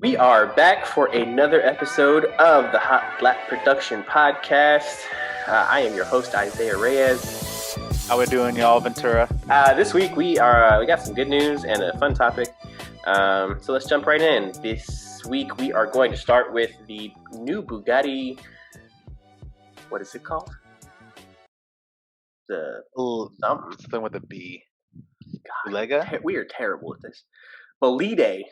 We are back for another episode of the HotLap Production Podcast. I am your host, Isaiah Reyes. How we doing, y'all, Ventura? This week we got some good news and a fun topic. So let's jump right in. This week we are going to start with the new Bugatti. What is it called? Something with a B. Bulega? We are terrible at this. Bolide.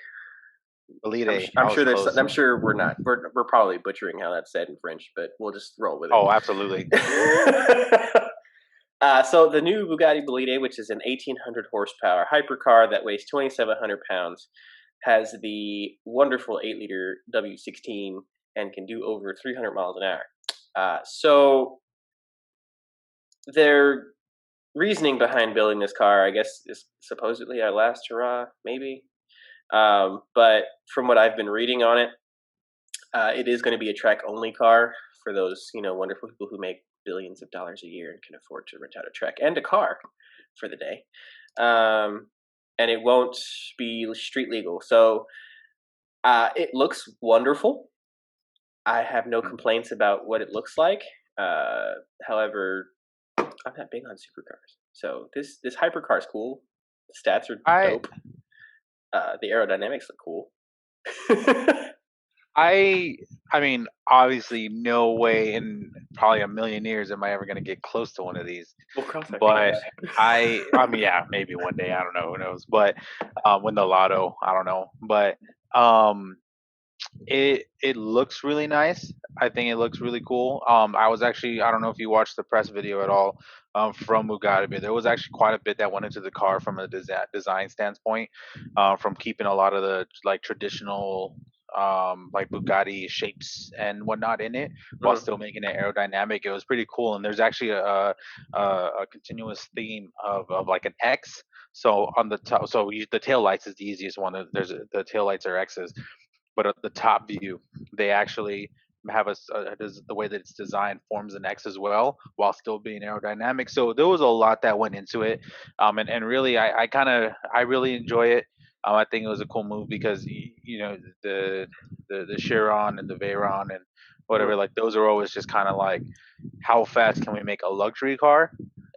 I'm sure we're not. We're probably butchering how that's said in French, but we'll just roll with it. Oh, absolutely. So the new Bugatti Bolide, which is an 1,800 horsepower hypercar that weighs 2,700 pounds, has the wonderful 8-liter W16 and can do over 300 miles an hour. So their reasoning behind building this car, I guess, is supposedly our last hurrah, maybe. But from what I've been reading on it, it is going to be a track-only car for those, wonderful people who make billions of dollars a year and can afford to rent out a track and a car for the day. And it won't be street legal. So it looks wonderful. I have no complaints about what it looks like. However, I'm not big on supercars. So this hypercar is cool. The stats are dope. The aerodynamics look cool. I mean, obviously, no way in probably a million years am I ever going to get close to one of these. But I mean, yeah, maybe one day. I don't know. Who knows? But win the lotto. I don't know. But it looks really nice. I think it looks really cool. I don't know if you watched the press video at all from Bugatti, but there was actually quite a bit that went into the car from a design standpoint, from keeping a lot of the traditional like Bugatti shapes and whatnot in it while still making it aerodynamic. It was pretty cool, and there's actually a continuous theme of like an X. So on the top, the tail lights is the easiest one. The tail lights are X's. But at the top view, they actually have the way that it's designed forms an X as well, while still being aerodynamic. So there was a lot that went into it, and really, I really enjoy it. I think it was a cool move because the Chiron and the Veyron and whatever, like those are always just kind of like, how fast can we make a luxury car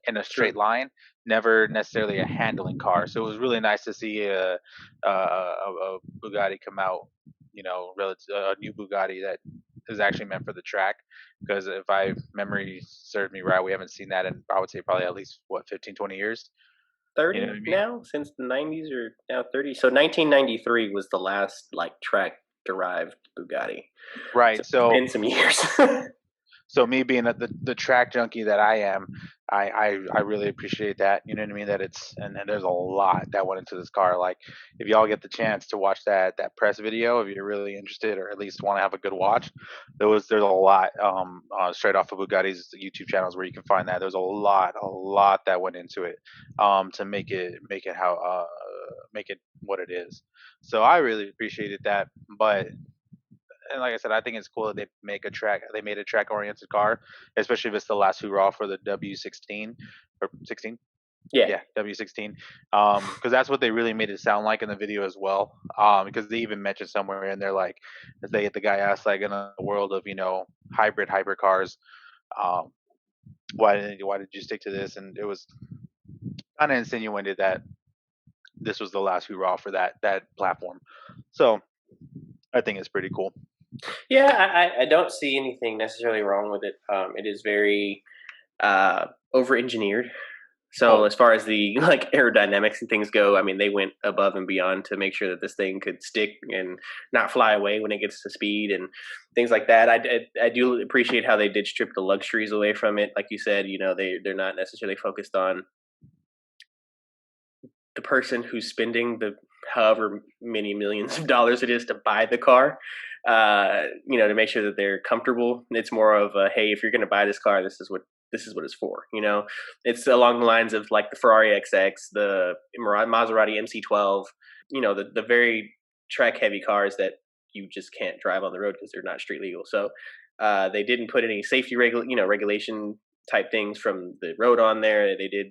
in a straight line? Never necessarily a handling car. So it was really nice to see a Bugatti come out, a new Bugatti that is actually meant for the track. Because if memory serves me right, we haven't seen that in, I would say, probably at least 15, 20 years. 30 now, since the 90s, or now 30. So 1993 was the last track derived Bugatti. Right. So it's been some years. So me being the track junkie that I am, I really appreciate that. You know what I mean? That and there's a lot that went into this car. Like, if y'all get the chance to watch that press video, if you're really interested or at least want to have a good watch, there's a lot straight off of Bugatti's YouTube channels where you can find that. There's a lot that went into it to make it what it is. So I really appreciated that, but. And like I said, I think it's cool that they made a track-oriented car, especially if it's the last hurrah for the W16 or 16. Yeah, W16. Because that's what they really made it sound like in the video as well. Because they even mentioned somewhere in there, like, the guy asked, like, in a world of hybrid hypercars, why did you stick to this? And it was kind of insinuated that this was the last hurrah for that platform. So I think it's pretty cool. Yeah, I don't see anything necessarily wrong with it. It is very over-engineered. So as far as the aerodynamics and things go, I mean, they went above and beyond to make sure that this thing could stick and not fly away when it gets to speed and things like that. I do appreciate how they did strip the luxuries away from it. Like you said, they're not necessarily focused on the person who's spending the however many millions of dollars it is to buy the car, to make sure that they're comfortable. It's more of a, hey, if you're going to buy this car, this is what it's for. It's along the lines of like the Ferrari XX, the Maserati MC12, the very track heavy cars that you just can't drive on the road because they're not street legal. So they didn't put any safety regulation type things from the road on there. They did.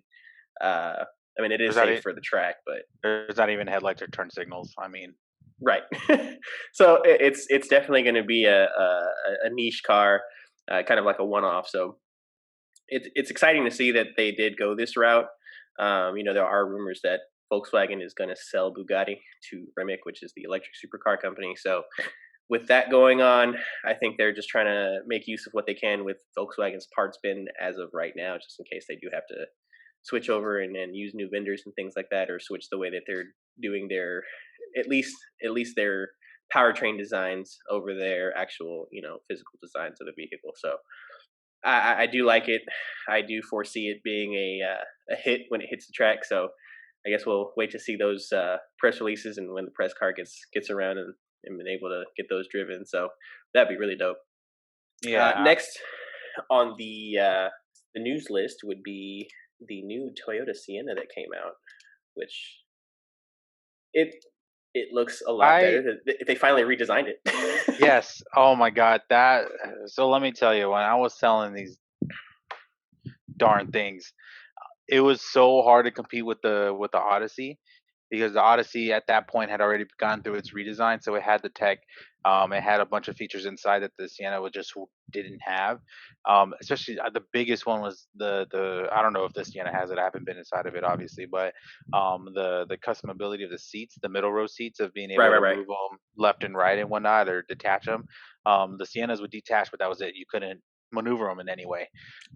I mean, it is safe for the track, but there's not even headlights or turn signals. I mean, Right. So it's definitely going to be a niche car, kind of like a one off. So it's exciting to see that they did go this route. There are rumors that Volkswagen is going to sell Bugatti to Rimac, which is the electric supercar company. So with that going on, I think they're just trying to make use of what they can with Volkswagen's parts bin as of right now, just in case they do have to switch over and use new vendors and things like that, or switch the way that they're doing their at least their powertrain designs over their actual physical designs of the vehicle. So I do like it. I do foresee it being a hit when it hits the track. So I guess we'll wait to see those press releases and when the press car gets around and been able to get those driven. So that'd be really dope. Yeah, Next on the news list would be the new Toyota Sienna that came out, which it it looks a lot I better. They finally redesigned it. yes. Oh my God, that. So let me tell you, when I was selling these darn things, it was so hard to compete with the Odyssey because the Odyssey at that point had already gone through its redesign, so it had the tech, it had a bunch of features inside that the Sienna was just didn't have. Especially the biggest one was the I don't know if the Sienna has it. I haven't been inside of it obviously, but the customability of the seats, the middle row seats, of being Right, able right, to right, move them left and right and whatnot or detach them. The Siennas would detach, but that was it. You couldn't maneuver them in any way.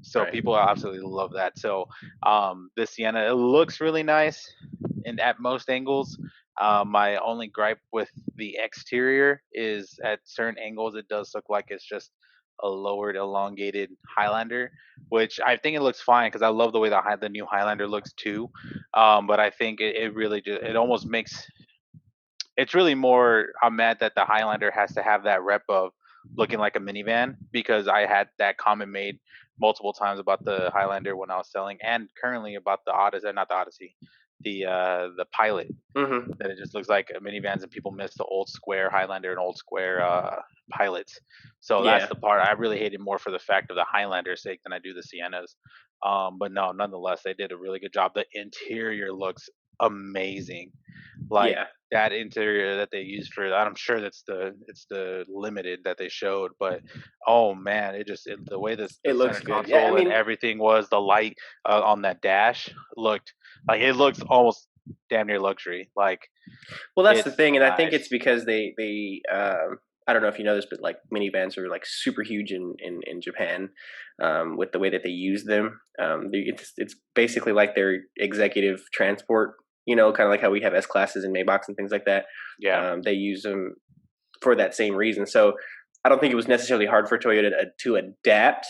So right. people absolutely love that. So the Sienna, it looks really nice and at most angles. My only gripe with the exterior is at certain angles it does look like it's just a lowered, elongated Highlander, which I think it looks fine because I love the way the new Highlander looks too. But I think it really just it almost makes it's really more I'm mad that the Highlander has to have that rep of looking like a minivan because I had that comment made multiple times about the Highlander when I was selling and currently about the Odyssey, not the Odyssey, the Pilot, Hmm. that it just looks like minivans and people miss the old square Highlander and old square Pilots. So that's Yeah, the part I really hated more for the fact of the Highlander's sake than I do the Siennas. But no, nonetheless, they did a really good job. The interior looks amazing. Like yeah. that interior that they used for that, I'm sure it's the limited that they showed, but oh man, the way the It center looks good. Yeah, I console and mean, everything was, the light on that dash looked like it looks almost damn near luxury. Like well, that's the it's thing, and I think it's nice. because they I don't know if you know this, but like minivans are like super huge in Japan, with the way that they use them. It's basically like their executive transport. Kind of like how we have S classes and Maybachs and things like that. Yeah, They use them for that same reason. So I don't think it was necessarily hard for Toyota to adapt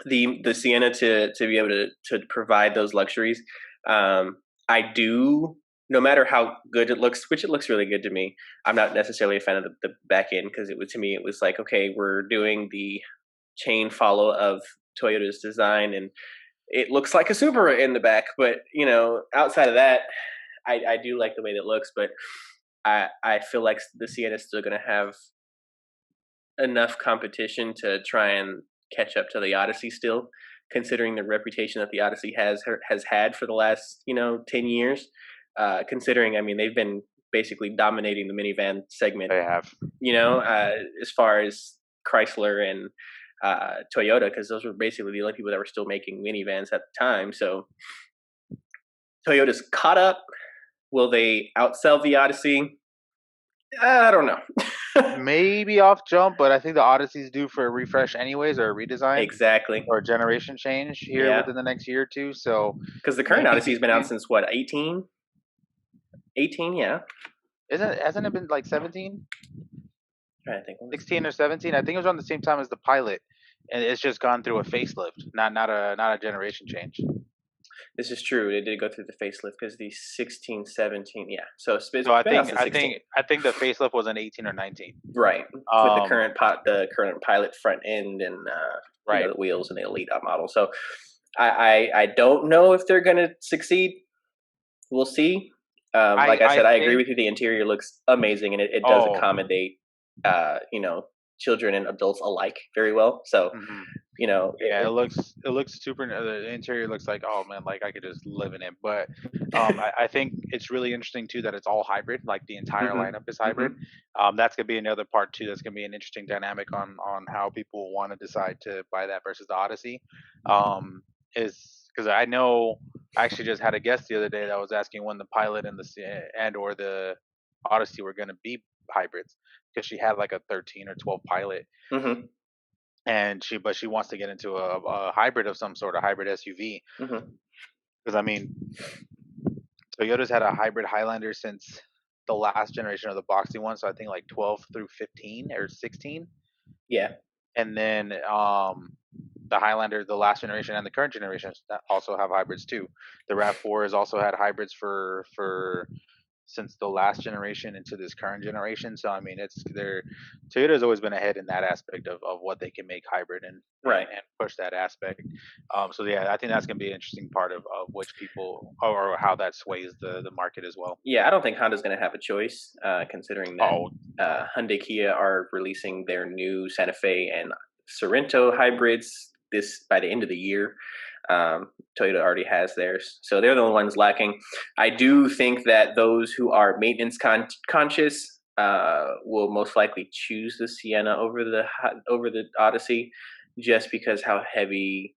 the Sienna to be able to provide those luxuries. I do, no matter how good it looks, which it looks really good to me. I'm not necessarily a fan of the back end because to me it was like, okay, we're doing the chain follow of Toyota's design and it looks like a Supra in the back, but outside of that, I do like the way that it looks, but I feel like the Sienna is still going to have enough competition to try and catch up to the Odyssey still, considering the reputation that the Odyssey has had for the last 10 years. Considering, I mean, they've been basically dominating the minivan segment. they have. As far as Chrysler and Toyota, because those were basically the only people that were still making minivans at the time. So Toyota's caught up. Will they outsell the Odyssey? I don't know. Maybe off jump, but I think the Odyssey's due for a refresh anyways, or a redesign, Exactly. or a generation change here Yeah. within the next year or two. So Because the current Odyssey maybe has been out since what, 18? 18, yeah. isn't hasn't it been like 17, I'm trying to think. When was 16 or 17? I think it was around the same time as the Pilot, and it's just gone through a facelift, not a generation change. this is true. They did go through the facelift because the 16, 17, yeah. So So it's been out since 16. I think the facelift was in 18 or 19. Right. With Um, the current Pilot front end and right. the wheels and the Elite model. So I don't know if they're gonna succeed. We'll see. Like I I said, I agree think with you. The interior looks amazing and it does oh accommodate uh, you know, children and adults alike very well. So Hmm. you know, Yeah, it looks super. The interior looks like, oh man, like I could just live in it. But I think it's really interesting too that it's all hybrid. Like the entire hmm lineup is hmm hybrid. That's gonna be another part too. That's gonna be an interesting dynamic on how people want to decide to buy that versus the Odyssey. Um, is because I know I actually just had a guest the other day that was asking when the Pilot and the Odyssey were gonna be hybrids because she had like a 13 or 12 Pilot hmm and she wants to get into a hybrid of some sort, a hybrid SUV. hmm Because I mean, Toyota's had a hybrid Highlander since the last generation of the boxy one, so I think like 12 through 15 or 16, yeah. and then the Highlander, the last generation and the current generation that also have hybrids too. The Rav4 has also had hybrids for since the last generation into this current generation. So I mean, it's they're Toyota's always been ahead in that aspect of what they can make hybrid Right. and push that aspect. So yeah, I think that's gonna be an interesting part of which people or how that sways the market as well. Yeah, I don't think Honda's going to have a choice, considering that Oh no, Hyundai Kia are releasing their new Santa Fe and Sorento hybrids this by the end of the year. Toyota already has theirs, so they're the only ones lacking. I do think that those who are maintenance conscious will most likely choose the Sienna over the Odyssey, just because how heavy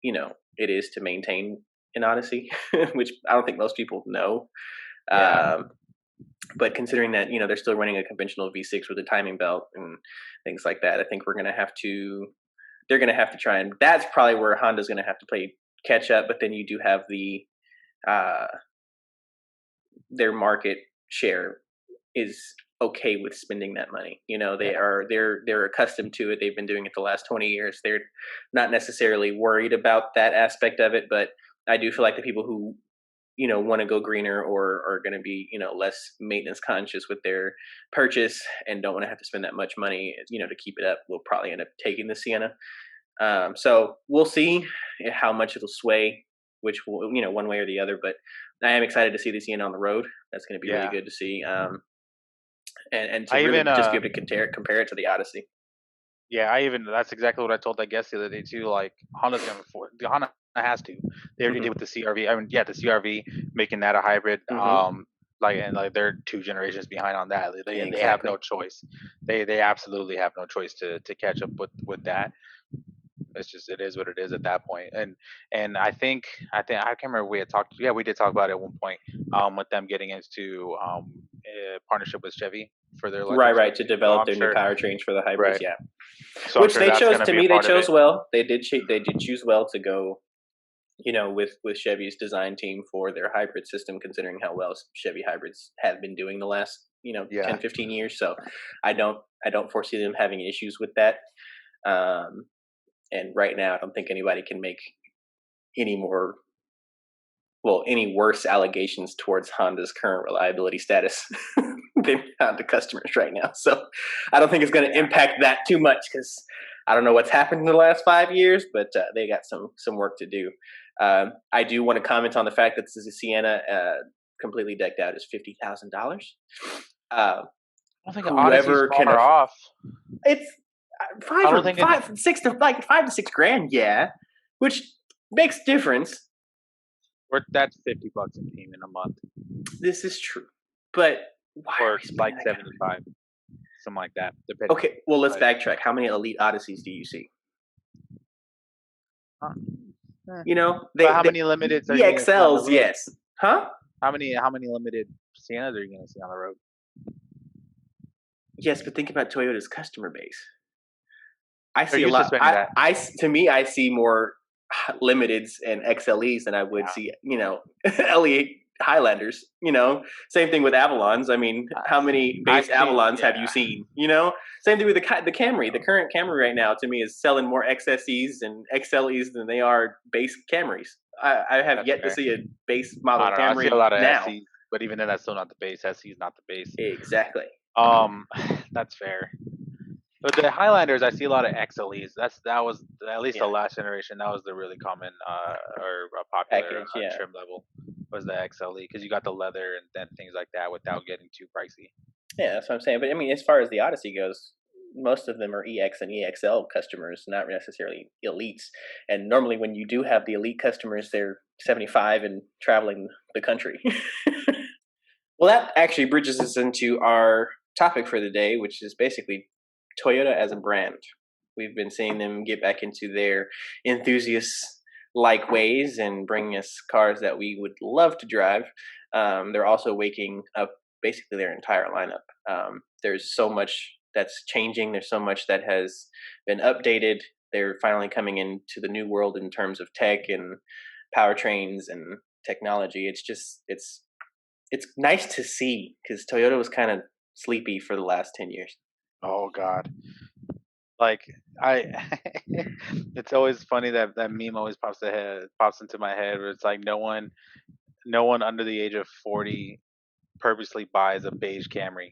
it is to maintain an Odyssey, which I don't think most people know. yeah, Um, but considering that they're still running a conventional V6 with a timing belt and things like that, I think we're gonna have to. They're gonna have to try, and that's probably where Honda's gonna have to play catch up. But then you do have uh, their market share is okay with spending that money. yeah, They're accustomed to it. They've been doing it the last 20 years. They're not necessarily worried about that aspect of it, but I do feel like the people who want to go greener or are going to be less maintenance conscious with their purchase and don't want to have to spend that much money to keep it up will probably end up taking the Sienna. So we'll see how much it'll sway, which will one way or the other. But I am excited to see the Sienna on the road. That's going to be really yeah. good to see, and to I really even just be able to compare it to the Odyssey. Yeah, I even that's exactly what I told that guest the other day too. Like the Honda has to. They already did hmm with the CRV. I mean, yeah, the CRV making that a hybrid. hmm Like they're 2 generations behind on that. They have no Exactly. choice. They absolutely have no choice to catch up with that. It's just it is what it is at that point. And I think I can't remember we had talked. Yeah, we did talk about it at one point. With them getting into a partnership with Chevy for their Right, electric right. stuff To too. So develop I'm their new sure. powertrains for the hybrids, Right. yeah. So I'm Which sure they that's chose going to to be a me. They part of it. chose well. They did choose well to go with Chevy's design team for their hybrid system, considering how well Chevy hybrids have been doing the last 10, Yeah. 15 years. So I don't foresee them having issues with that. Um, and right now, I don't think anybody can make any more any worse allegations towards Honda's current reliability status than Honda customers right now. So I don't think it's going to Yeah. impact that too much because I don't know what's happened in the last 5 years, but they got some work to do. I do want to comment on the fact that this is a Sienna completely decked out is $50,000. Uh, I don't think Odyssey's whoever can far off. it's I don't think it's 5 to 6 grand, yeah, which makes difference. that's $50 in payment a month, This is true, but why are or we spending like that kind of money? 75, something like that, depending on Okay, well, let's size. backtrack. How many Elite Odysseys do you see? Huh. Eh. You know, But how they many limiteds are you going to see on the EXLs, road? yes, huh? How many limited Siennas are you going to see on the road? Yes, but think about Toyota's customer base. I They're see a used to lot. spending that. To me, I see more limiteds and XLEs than I would Yeah. see, LE Highlanders. Same thing with Avalons. I mean, how many I base see. Avalons have you Yeah. seen? Same thing with the Camry. The current Camry right now, to me, is selling more XSEs and XLEs than they are base Camrys. I have That's yet to fair. see a base I model don't know. I see a Camry lot of now. SEs, but even then, that's still not the base. SE is not the base. Exactly. Um, that's fair. But the Highlanders, I see a lot of XLEs. That was at least the Yeah. last generation. That was the really common or popular Package. Yeah. trim level was the XLE because you got the leather and then things like that without getting too pricey. Yeah, that's what I'm saying. But I mean, as far as the Odyssey goes, most of them are EX and EXL customers, not necessarily elites. And normally, when you do have the elite customers, they're 75 and traveling the country. Well, that actually bridges us into our topic for the day, which is basically Toyota as a brand. We've been seeing them get back into their enthusiast like ways and bring us cars that we would love to drive. They're also waking up basically their entire lineup. There's so much that's changing, there's so much that has been updated. They're finally coming into the new world in terms of tech and powertrains and technology. It's nice to see because Toyota was kind of sleepy for the last 10 years. Oh God. Like I, it's always funny that that meme always pops into my head where it's like no one under the age of 40 purposely buys a beige Camry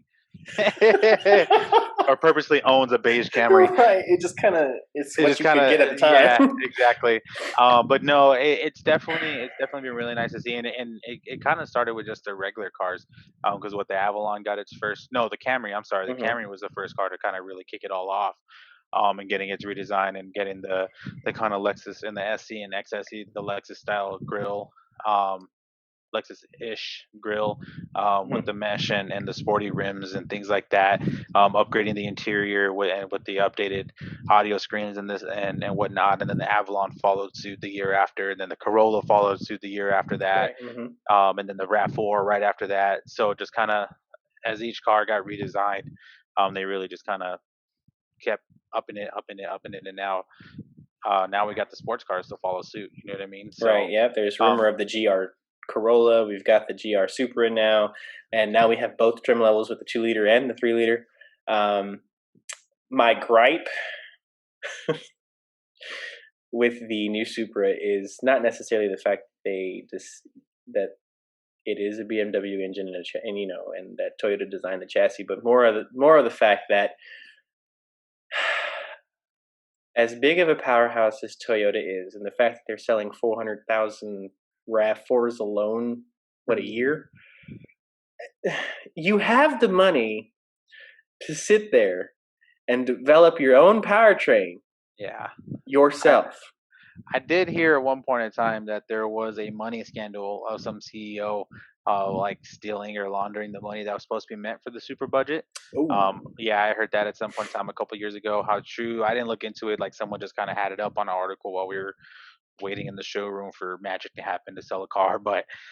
or purposely owns a beige Camry. Right. It just kind of it's It what just you kind could of get at the time. yeah, exactly. But no, it's definitely been really nice to see, and it kind of started with just the regular cars, because what the Avalon got its first, no, the Camry. I'm sorry, the Hmm. Camry was the first car to kind of really kick it all off, and getting its redesign and getting the kind of Lexus and the SC and XSE, the Lexus style grill. Um, Lexus-ish grill, with the mesh and the sporty rims and things like that. Upgrading the interior with the updated audio screens and this and whatnot. And then the Avalon followed suit the year after, and then the Corolla followed suit the year after that, Right. Hmm. and then the Rav4 right after that. So just kind of as each car got redesigned, they really just kind of kept upping it, upping it, upping it, and now we got the sports cars to follow suit. You know what I mean? Right. So Yeah. There's um, rumor of the GR Corolla. We've got the GR Supra now, and now we have both trim levels with the 2 liter and the 3 liter. Um, my gripe with the new Supra is not necessarily the fact that it is a BMW engine and and that Toyota designed the chassis, but more of the fact that as big of a powerhouse as Toyota is, and the fact that they're selling 400,000 Rav4s alone, what a year, you have the money to sit there and develop your own powertrain yeah. I, yourself. I did hear at one point in time that there was a money scandal of some CEO, like stealing or laundering the money that was supposed to be meant for the super budget. Oh. Yeah, I heard that at some point in time a couple years ago. How true? I didn't look into it. Like someone just kind of had it up on an article while we were waiting in the showroom for magic to happen to sell a car.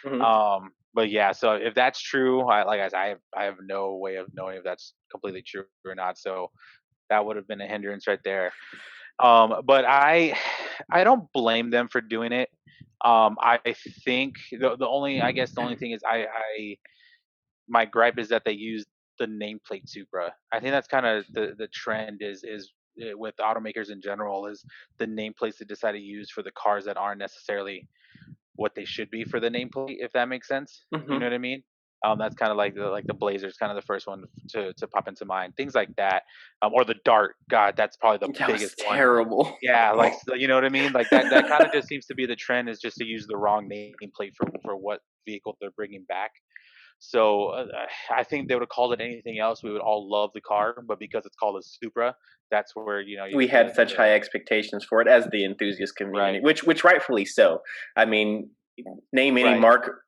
Hmm. But yeah. So if that's true, like I said, I have no way of knowing if that's completely true or not. So that would have been a hindrance right there. But I don't blame them for doing it. I think the only I guess the only thing is I my gripe is that they use the nameplate Supra. I think that's kind of the trend is with automakers in general is the nameplates they decide to use for the cars that aren't necessarily what they should be for the nameplate, if that makes sense. You know Hmm. what I mean? That's kind of like the Blazers, kind of the first one to pop into mind. Things like that, or the Dart. God, that's probably the That was biggest one. terrible. Yeah, like so, you know what I mean? Like that kind of just seems to be the trend is just to use the wrong nameplate for what vehicle they're bringing back. So I think they would have called it anything else. We would all love the car, but because it's called a Supra, that's where you We get the had such high expectations for it as the enthusiast community, right, which rightfully so. I mean, name any right, mark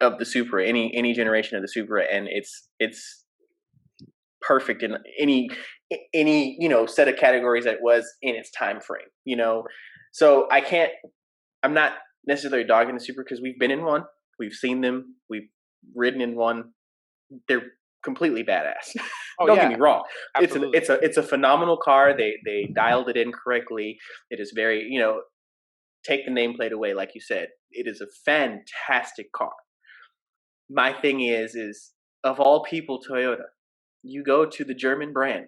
of the Supra, any generation of the Supra, and it's perfect in any set of categories that it was in its time frame. So I can't. I'm not necessarily dogging the Supra because we've been in one, we've seen them, we've ridden in one. They're completely badass. oh Don't get me yeah, wrong. absolutely, It's a phenomenal car. They dialed it in correctly. It is very take the nameplate away, like you said. It is a fantastic car. My thing is of all people, Toyota, you go to the German brand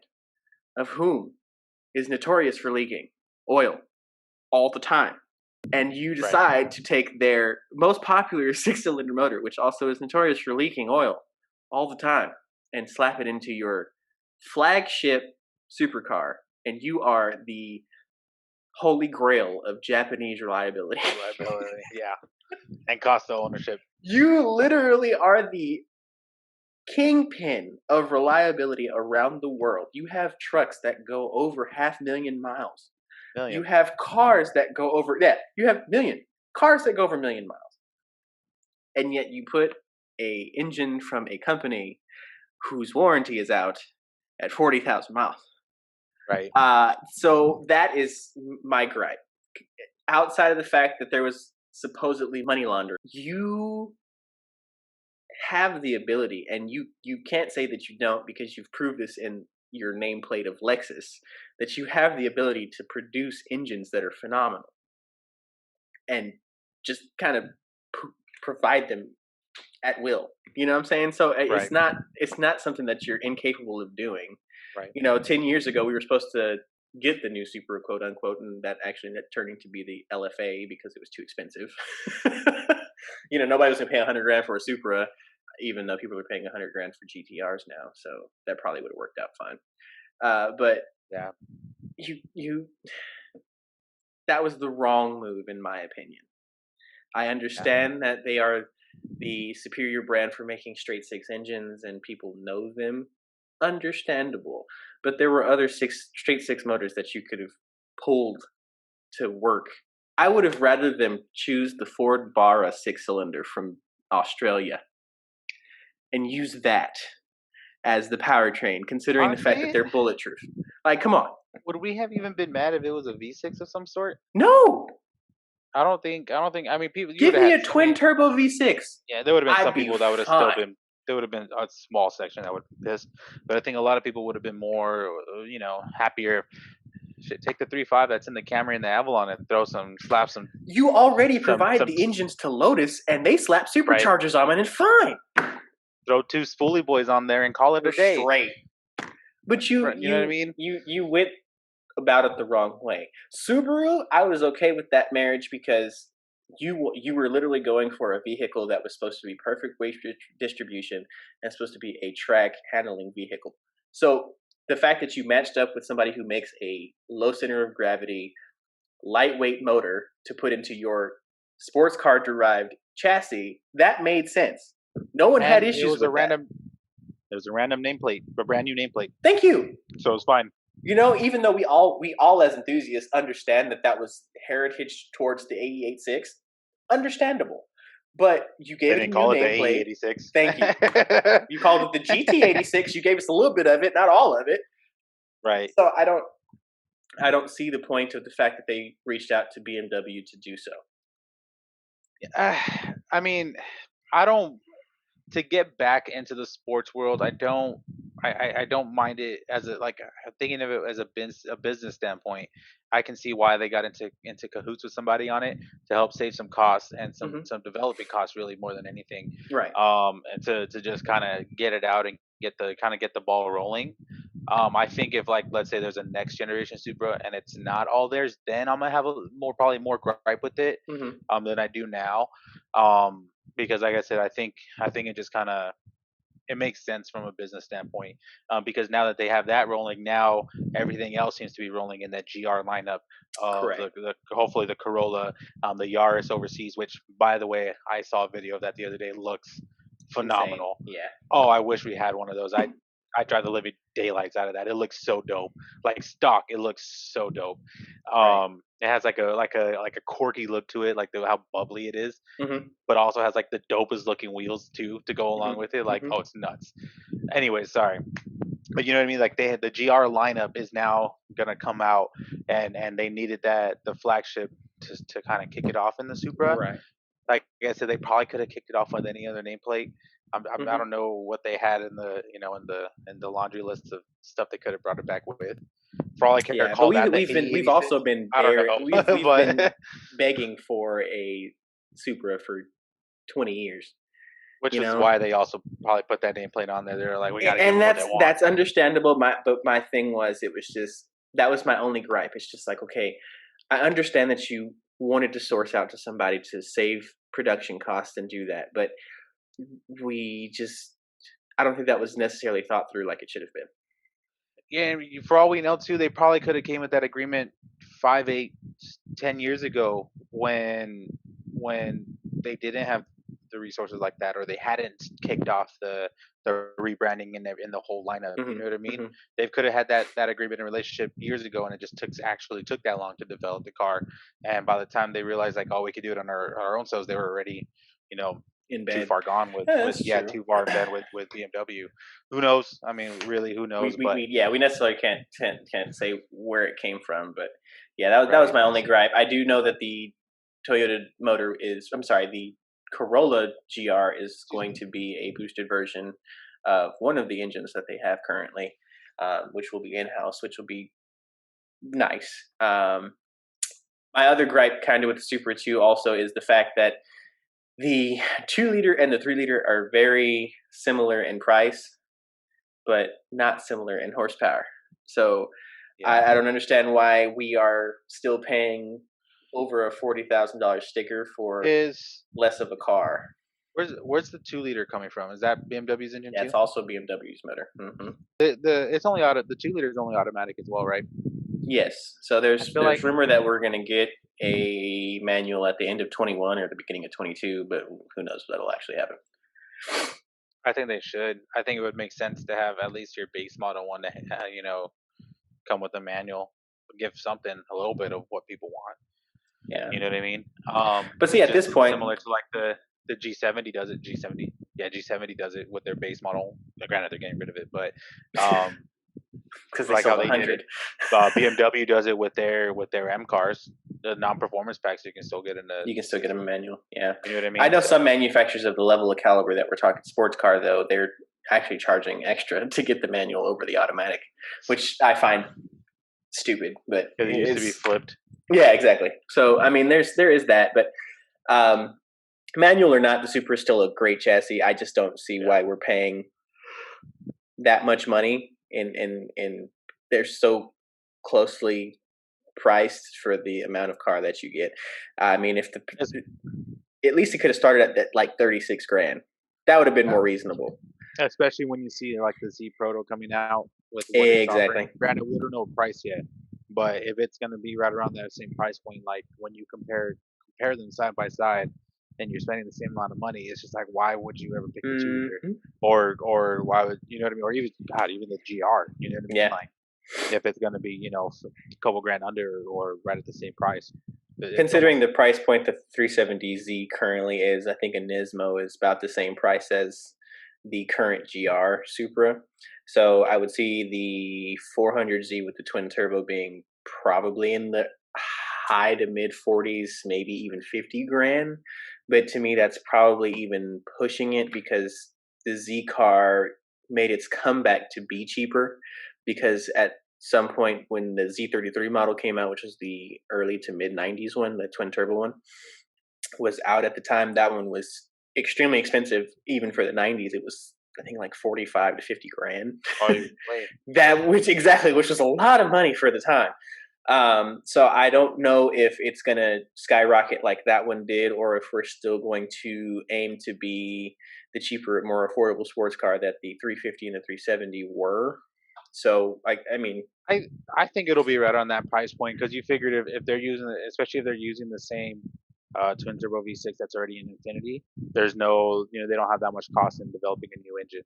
of whom is notorious for leaking oil all the time, and you right. decide to take their most popular six-cylinder motor, which also is notorious for leaking oil all the time, and slap it into your flagship supercar, and you are the holy grail of Japanese reliability. Reliability, yeah, and cost of ownership. You literally are the kingpin of reliability around the world. You have trucks that go over 500,000 miles. You Million. have cars that go over, yeah, you have million cars that go over a million miles. And yet you put a engine from a company whose warranty is out at 40,000 miles. Right. So that is my gripe. Outside of the fact that there was supposedly money laundering, you have the ability, and you can't say that you don't because you've proved this in your nameplate of Lexus, that you have the ability to produce engines that are phenomenal and just kind of provide them at will. You know what I'm saying? So Right. it's not something that you're incapable of doing. Right. 10 years ago we were supposed to get the new Supra, quote unquote, and that actually ended up turning to be the LFA because it was too expensive. Nobody was gonna pay 100 grand for a Supra, even though people are paying 100 grand for GTRs now. So that probably would have worked out fine. But Yeah. you that was the wrong move in my opinion. I Yeah. understand that they are the superior brand for making straight six engines and people know them. Understandable. But there were other straight six motors that you could have pulled to work. I would have rather them choose the Ford Barra six cylinder from Australia and use that as the powertrain, considering the fact that Honestly, they're bulletproof. Like, come on. would we have even been mad if it was a V6 of some sort? No! I don't think. I don't think. I mean, people. You would Give have me had. a I twin mean, turbo V6. yeah, there would have been some I'd be people that would have still fine. been. There would have been a small section that would be pissed, but I think a lot of people would have been more, happier. Shit, take the 3.5 that's in the Camry and the Avalon and slap You already provide some, the engines to Lotus and they slap right. superchargers on it and fine. Throw two spoolie boys on there and call it We're a day. straight. But you You know what I you mean? you went about it the wrong way. Subaru, I was okay with that marriage because you were literally going for a vehicle that was supposed to be perfect weight distribution and supposed to be a track handling vehicle. So the fact that you matched up with somebody who makes a low center of gravity, lightweight motor to put into your sports car derived chassis, that made sense. No one had And it issues was a with that. random. It was a random nameplate, a brand new nameplate, Thank you. so it was fine. Even though we all as enthusiasts understand that that was heritage towards the AE86, understandable. But you They gave it a didn't new call it the nameplate. AE86. Thank you. You called it the GT86. You gave us a little bit of it, not all of it. Right. So I don't see the point of the fact that they reached out to BMW to do so. I mean, I don't. To get back into the sports world, I don't. I don't mind it as a like thinking of it as a business standpoint. I can see why they got into cahoots with somebody on it to help save some costs and Hmm. some developing costs, really more than anything. Right. And to just kind of get it out and get the ball rolling. I think if, like, let's say there's a next generation Supra and it's not all theirs, then I'm gonna have a probably more gripe with it Hmm. than I do now. Because like I said, I think it just kind of it makes sense from a business standpoint, because now that they have that rolling, now everything else seems to be rolling in that GR lineup of Correct. the hopefully the Corolla, the Yaris overseas, which, by the way, I saw a video of that the other day. Looks Insane. phenomenal. Yeah. Oh, I wish we had one of those. I tried the living daylights out of that. It looks so dope. Like stock, it looks so dope. Right. It has like a quirky look to it, like how bubbly it is, Hmm. but also has like the dopest looking wheels too to go Hmm. along with it. Like, Hmm. oh, it's nuts. Anyway, sorry, but you know what I mean. Like they had the GR lineup is now gonna come out, and they needed the flagship to kind of kick it off in the Supra. Right. Like I said, they probably could have kicked it off with any other nameplate. I Hmm. don't know what they had in the in the laundry list of stuff they could have brought it back with. For all I care, Yeah, but call we that the we've AE86. also been I don't we've know, been but begging for a Supra for 20 years. which You is know, why they also probably put that nameplate on there. They're like, we got to give and them what they want. that's understandable. My thing was, it was just that was my only gripe. It's just like, okay, I understand that you wanted to source out to somebody to save production costs and do that, but we just I don't think that was necessarily thought through like it should have been. Yeah, for all we know, too, they probably could have came with that agreement 5, 8, 10 years ago when they didn't have the resources like that, or they hadn't kicked off the rebranding in the whole lineup. You Hmm. know what I mean? Hmm. They could have had that agreement and relationship years ago, and it just actually took that long to develop the car. And by the time they realized like, oh, we could do it on our own selves, they were already, you know, In too bed. far gone Yeah, with that's yeah, true. too far in bed with BMW. Who knows? I mean, really, who knows? But We necessarily can't say where it came from, but yeah, that was right, my only gripe. I do know that the Toyota motor is, I'm sorry, the Corolla GR is going to be a boosted version of one of the engines that they have currently, which will be in house, which will be nice. My other gripe, kind of with the Supra 2, also is the fact that the 2 liter and the 3 liter are very similar in price, but not similar in horsepower. So yeah. I don't understand why we are still paying over a $40,000 sticker for Is less of a car. where's the 2 liter coming from? Is that BMW's engine Yeah, too? it's also BMW's motor. The it's only auto. The 2 liter is only automatic as well, right? Yes. So I there's feel there's like rumor that we're going to get a manual at the end of 21 or the beginning of 22, but who knows if that'll actually happen. I think they should. I think it would make sense to have at least your base model one to come with a manual, give something a little bit of what people want. Yeah. You know what I mean? But see, at this Just point, similar to like the G70 does it. G70, yeah, G70 does it with their base model. Granted, they're getting rid of it, but um, because they like how sold they did it. 100, BMW does it with their M cars, the non-performance packs. You can still get in the. you can still get them a manual. Yeah. You know what I I mean? know some So manufacturers of the level of caliber that we're talking sports car, though, they're actually charging extra to get the manual over the automatic, which I find stupid, but it used to be it's, flipped. yeah, exactly. So, I mean, there is that, but um, manual or not, the Supra is still a great chassis. I just don't see Yeah. why we're paying that much money in they're so closely priced for the amount of car that you get. I mean, if the It's, at least it could have started at that, like 36 grand. That would have been yeah. more reasonable. Especially when you see like the Z Proto coming out with what it's offering. Exactly. Granted, we don't know price yet, but if it's gonna be right around that same price point, like when you compare them side by side, and you're spending the same amount of money, it's just like why would you ever pick the 2 liter, Hmm. or why would you know what I mean, or even God, even the GR, you know what I mean, Yeah. like if it's gonna be a couple grand under or right at the same price, it's Considering almost the price point the 370Z currently is, I think a Nismo is about the same price as the current GR Supra. So I would see the 400Z with the twin turbo being probably in the high to mid 40s, maybe even 50 grand. But to me, that's probably even pushing it because the Z car made its comeback to be cheaper because at some point when the Z33 model came out, which was the early to mid 90s one, the twin turbo one, was out at the time. That one was extremely expensive, even for the 90s. It was, I think, like 45 to 50 grand. oh wait, Which was a lot of money for the time. So I don't know if it's going to skyrocket like that one did, or if we're still going to aim to be the cheaper, more affordable sports car that the 350 and the 370 were. So I mean, I I think it'll be right on that price point because you figured if they're using especially if they're using the same twin turbo V6 that's already in Infinity, there's no they don't have that much cost in developing a new engine.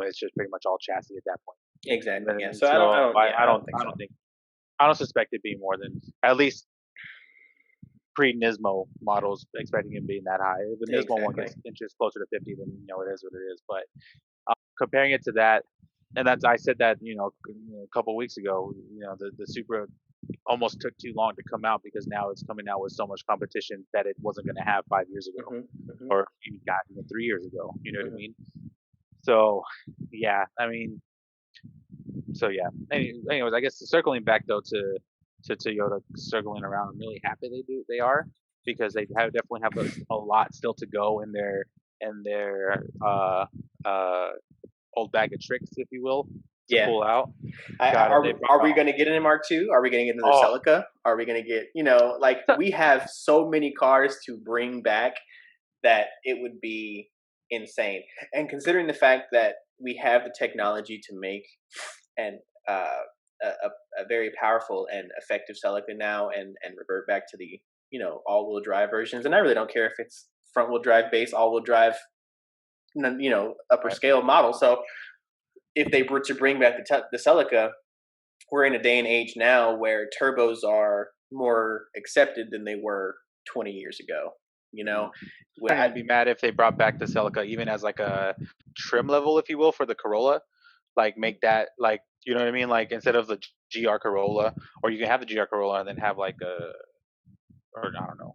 It's just pretty much all chassis at that point. You know exactly, what I yeah. mean? So So yeah, I don't think so. I don't suspect it being more than at least pre Nismo models expecting it being that high. If the Nismo one Exactly. gets inches closer to 50, then it is what it is. But comparing it to that, and that's I said that a couple weeks ago. The Supra almost took too long to come out because now it's coming out with so much competition that it wasn't going to have 5 years ago, Hmm. Hmm. or even 3 years ago. You know what I Hmm. mean? So, yeah, I mean, so yeah. Anyways, I guess circling back though to Toyota circling around, I'm really happy they are because they definitely have a lot still to go in their uh old bag of tricks, if you will, to Yeah. pull out. God, and Are they brought are we out going to get an MR2? Are we going to get another oh Celica? Are we going to get, like so- we have so many cars to bring back that it would be insane. And considering the fact that we have the technology to make and uh, a very powerful and effective Celica now and revert back to the all wheel drive versions, and I really don't care if it's front wheel drive base, all wheel drive, upper Right. scale model. So if they were to bring back the Celica, we're in a day and age now where turbos are more accepted than they were 20 years ago. You know, I I, wouldn't be mad if they brought back the Celica even as like a trim level, if you will, for the Corolla. Like make that like you know what I mean? Like instead of the GR Corolla, or you can have the GR Corolla and then have like a or I don't know.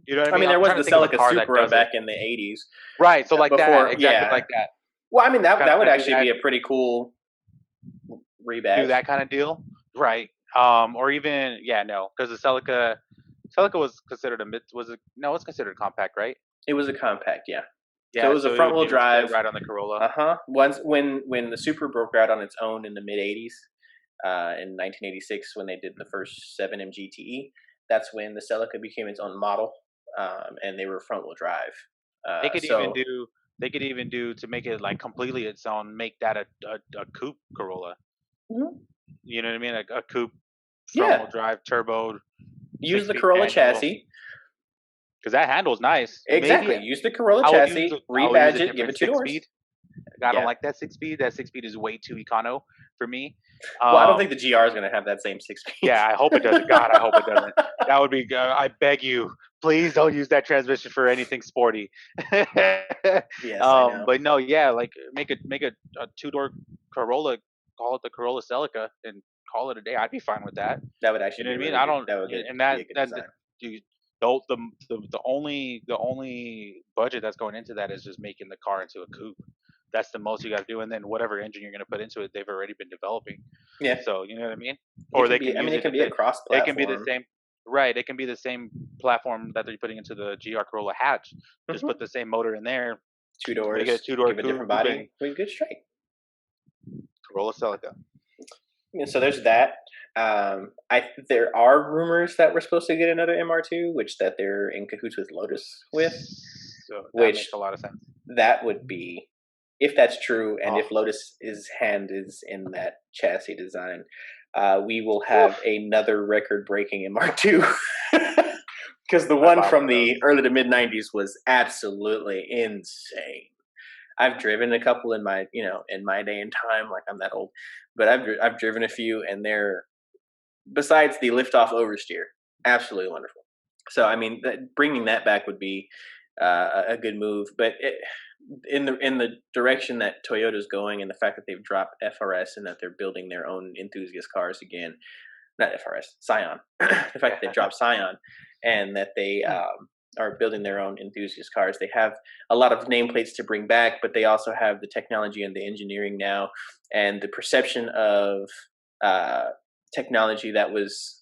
You know what I I mean? mean, there I'm was trying the to think of a Celica car that Supra does it. back in the '80s. Right. So like that, Before, exactly yeah. like that. Well, I mean that Kind that would of do actually that, be a pretty cool do rebadge. that kind of deal. Right. Or even yeah, no, because the Celica was considered a mid. Was it? No, it's considered compact, right? It was a compact, yeah. So it Yeah. was a So it front would wheel be able to fit drive. right on the Corolla. Once when the Supra broke out on its own in the mid '80s, in 1986 when they did the first 7M GTE, that's when the Celica became its own model, and they were front wheel drive. They could even So do. They could even do to make it like completely its own. Make that a coupe Corolla. mhm, You know what I mean? A coupe front yeah, wheel drive turbo use six the speed Corolla manual chassis. because that handle's nice. Maybe Exactly, use the Corolla I chassis, would use rebadge a it, give different it two six doors. speed. I don't Yeah. like that 6 speed. That 6 speed is way too econo for me. Well, I don't think Um, the GR is going to have that same 6 speed. yeah, I hope it doesn't. God, I hope it doesn't. That would be. I beg you, please don't use that transmission for anything sporty. Yes, I know. But no, yeah, like make a 2 door Corolla, call it the Corolla Celica, and call it a day. I'd be fine with that. That would You actually know what be I mean? really I good. don't, That would and be that a good that design. you, the only budget that's going into that is just making the car into a coupe. That's the most you got to do, and then whatever engine you're going to put into it, they've already been developing. Yeah, So you know what I mean? it Or can they be. can I mean, use it it can if be a cross it can be the platform. same. Right, it can be the same platform that they're putting into the GR Corolla hatch. Just put Hmm. the same motor in there, Two make it a doors, 2 door give a different coupe, and body. We good straight. Corolla Celica. Yeah, so there's that. There are rumors that we're supposed to get another MR2, which that they're in cahoots with Lotus with, So that which makes a lot of sense. that would be, if that's true, and if Oh, Lotus's hand is in that chassis design, we will whew, have another record-breaking MR2. Because the I one bought one from of those. the early to mid '90s was absolutely insane. I've driven a couple in my day and time. Like I'm that old, but I've driven a few, and they're, besides the liftoff oversteer, absolutely wonderful. So I mean, bringing that back would be a good move. But in the direction that Toyota's going, and the fact that they've dropped FRS and that they're building their own enthusiast cars again, not FRS, Scion. The fact that they dropped Scion, and that they are building their own enthusiast cars. They have a lot of nameplates to bring back, but they also have the technology and the engineering now, and the perception of uh, technology that was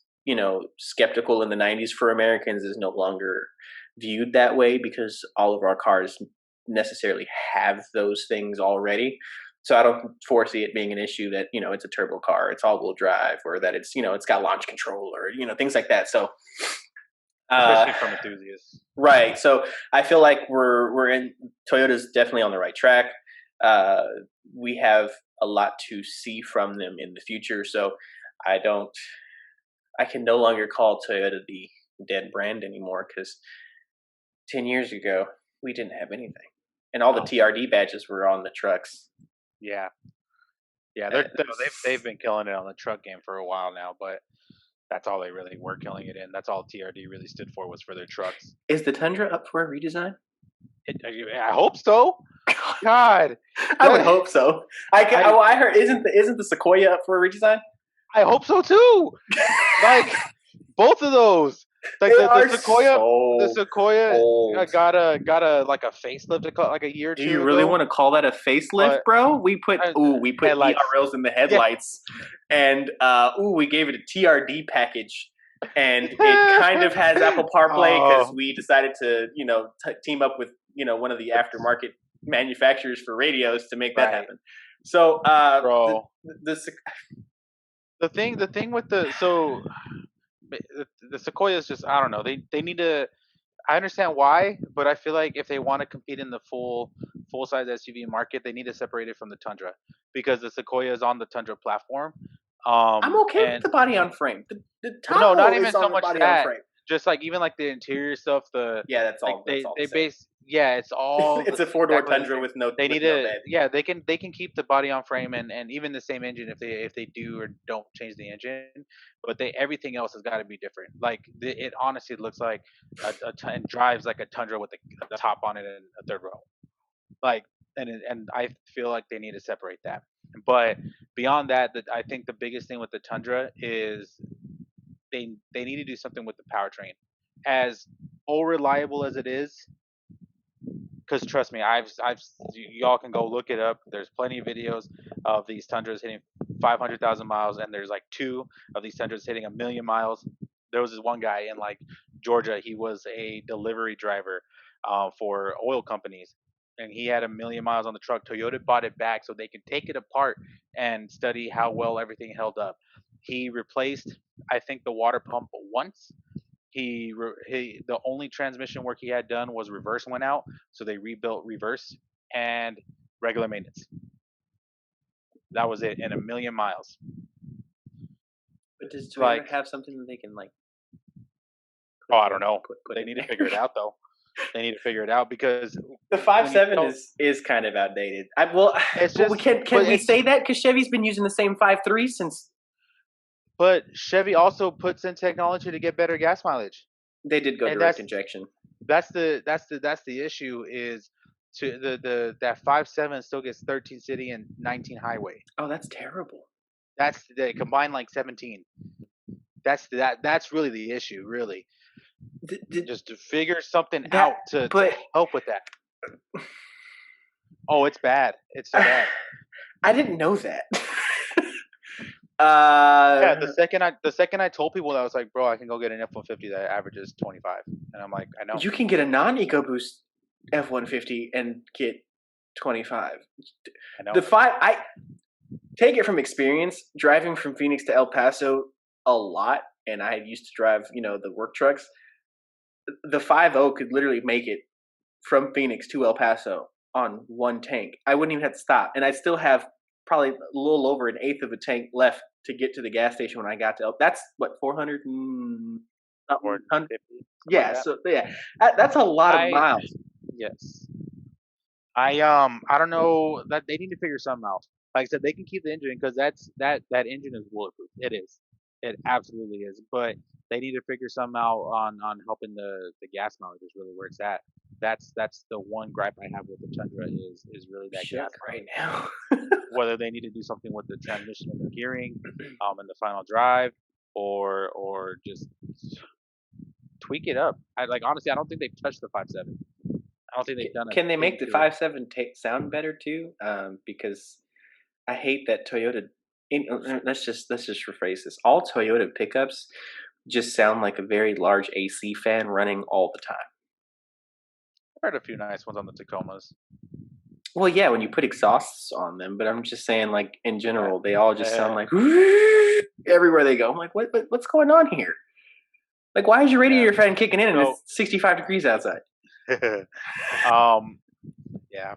skeptical in the '90s for Americans is no longer viewed that way, because all of our cars necessarily have those things already. So I don't foresee it being an issue that it's a turbo car, it's all-wheel drive, or that it's got launch control, or things like that. So uh, Especially from enthusiasts. right. So I feel like we're in Toyota's definitely on the right track. Uh, we have a lot to see from them in the future. So I don't. I can no longer call Toyota the dead brand anymore, because 10 years ago we didn't have anything, and all the No. TRD badges were on the trucks. Yeah. Yeah, And they've been killing it on the truck game for a while now, but that's all they really were killing it in. That's all TRD really stood for was for their trucks. is the Tundra up for a redesign? I hope so. God, I would that hope so. I I heard, isn't the Sequoia up for a redesign? I hope so too. Like both of those, like They the are Sequoia, the so Sequoia old. got a like a facelift like a year or Do you two really ago, want to call that a facelift, but bro? We put headlights. ERLs in the Yeah. headlights, and we gave it a TRD package, and it kind of has Apple CarPlay because Oh, we decided to team up with one of the aftermarket manufacturers for radios to make that right, happen. So bro. the The thing with the Sequoia is just I don't know. They need to. I understand why, but I feel like if they want to compete in the full size SUV market, they need to separate it from the Tundra because the Sequoia is on the Tundra platform. I'm okay with And the body on frame. The no, not Tahoe is even so on the much body on that. frame. just like even like the interior stuff, the Yeah, like that's all the they same. base yeah, it's all It's a four-door exactly the Tundra same. with no They with need no to bed. yeah, they can keep the body on frame and even the same engine if they do or don't change the engine, but they everything else has got to be different. Like it honestly looks like and drives like a Tundra with a top on it and a third row. Like and I feel like they need to separate that. But beyond that, I think the biggest thing with the Tundra is they need to do something with the powertrain. As all reliable as it is, because trust me, I've y'all can go look it up. There's plenty of videos of these Tundras hitting 500,000 miles, and there's like two of these Tundras hitting 1,000,000 miles. There was this one guy in like Georgia. He was a delivery driver for oil companies, and he had 1,000,000 miles on the truck. Toyota bought it back so they could take it apart and study how well everything held up. He replaced, I think, the water pump once. He the only transmission work he had done was reverse went out, so they rebuilt reverse and regular maintenance. That was it in 1,000,000 miles. But does Toyota Like, have something that they can like oh, I don't know. put They in need to figure there? it out though. They need to figure it out because The five when you seven don't, is kind of outdated. I well, it's well, we just, can but we it's, say that because Chevy's been using the same 5.3 since but Chevy also puts in technology to get better gas mileage, they did go and direct injection. that's the issue is to the that 5.7 still gets 13 city and 19 highway. Oh, that's terrible. That's they combine like 17. That's really the issue, really. Did Just to figure something that, out to but help with that. Oh, it's bad. It's so bad. I didn't know that. Yeah, uh, the second I told people that, I was like, bro, I can go get an F-150 that averages 25, and I'm like, I know, you can get a non EcoBoost F-150 and get 25. I The know. five, I take it from experience driving from Phoenix to El Paso a lot, and I used to drive, the work trucks. The 5.0 could literally make it from Phoenix to El Paso on one tank. I wouldn't even have to stop, and I still have probably a little over an eighth of a tank left to get to the gas station when I got to. That's what 400 and Or something. 50, something like Yeah, that. so yeah, that's a lot of I miles. yes. I don't know that they need to figure something out. Like I said, they can keep the engine because that engine is bulletproof. It is. It absolutely is. But they need to figure something out on helping the gas mileage is really where it's at. That's the one gripe I have with the Tundra is really that gas Shook right mileage. now. Whether they need to do something with the transmission and the gearing, and the final drive, or just tweak it up. I like honestly, I don't think they've touched the 5.7. I don't think they've done a Can they thing make the to it. 5.7 sound better too? Because I hate that Toyota. Let's just rephrase this. All Toyota pickups just sound like a very large AC fan running all the time. I've heard a few nice ones on the Tacomas. Well, yeah, when you put exhausts on them, but I'm just saying, like in Yeah. general, they all just sound like everywhere they go. I'm like, what's going on here? Like, why is your Yeah. radiator fan kicking in and So, it's 65 degrees outside? um, yeah.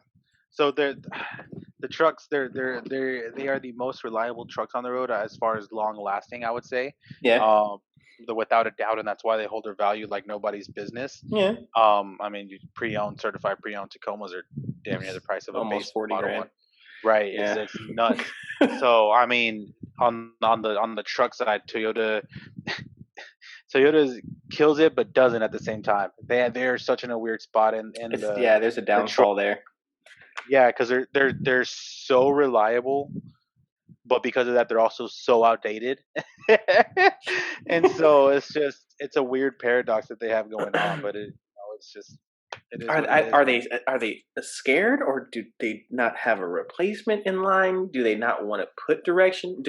So the trucks they are the most reliable trucks on the road as far as long lasting. I would say, Yeah, um, the without a doubt, and that's why they hold their value like nobody's business. yeah, I mean, pre-owned, certified pre-owned Tacomas are damn near the price of a almost base 40 model grand. one. Right? Yeah. It's nuts. So I mean, on the truck side, Toyota kills it but doesn't at the same time. They're such in a weird spot in It's yeah. There's a the truck. downfall there. Yeah, because they're so reliable, but because of that, they're also so outdated. And so it's a weird paradox that they have going on. But it's just it is what it is, man. Are they scared, or do they not have a replacement in line? Do they not want to put direction?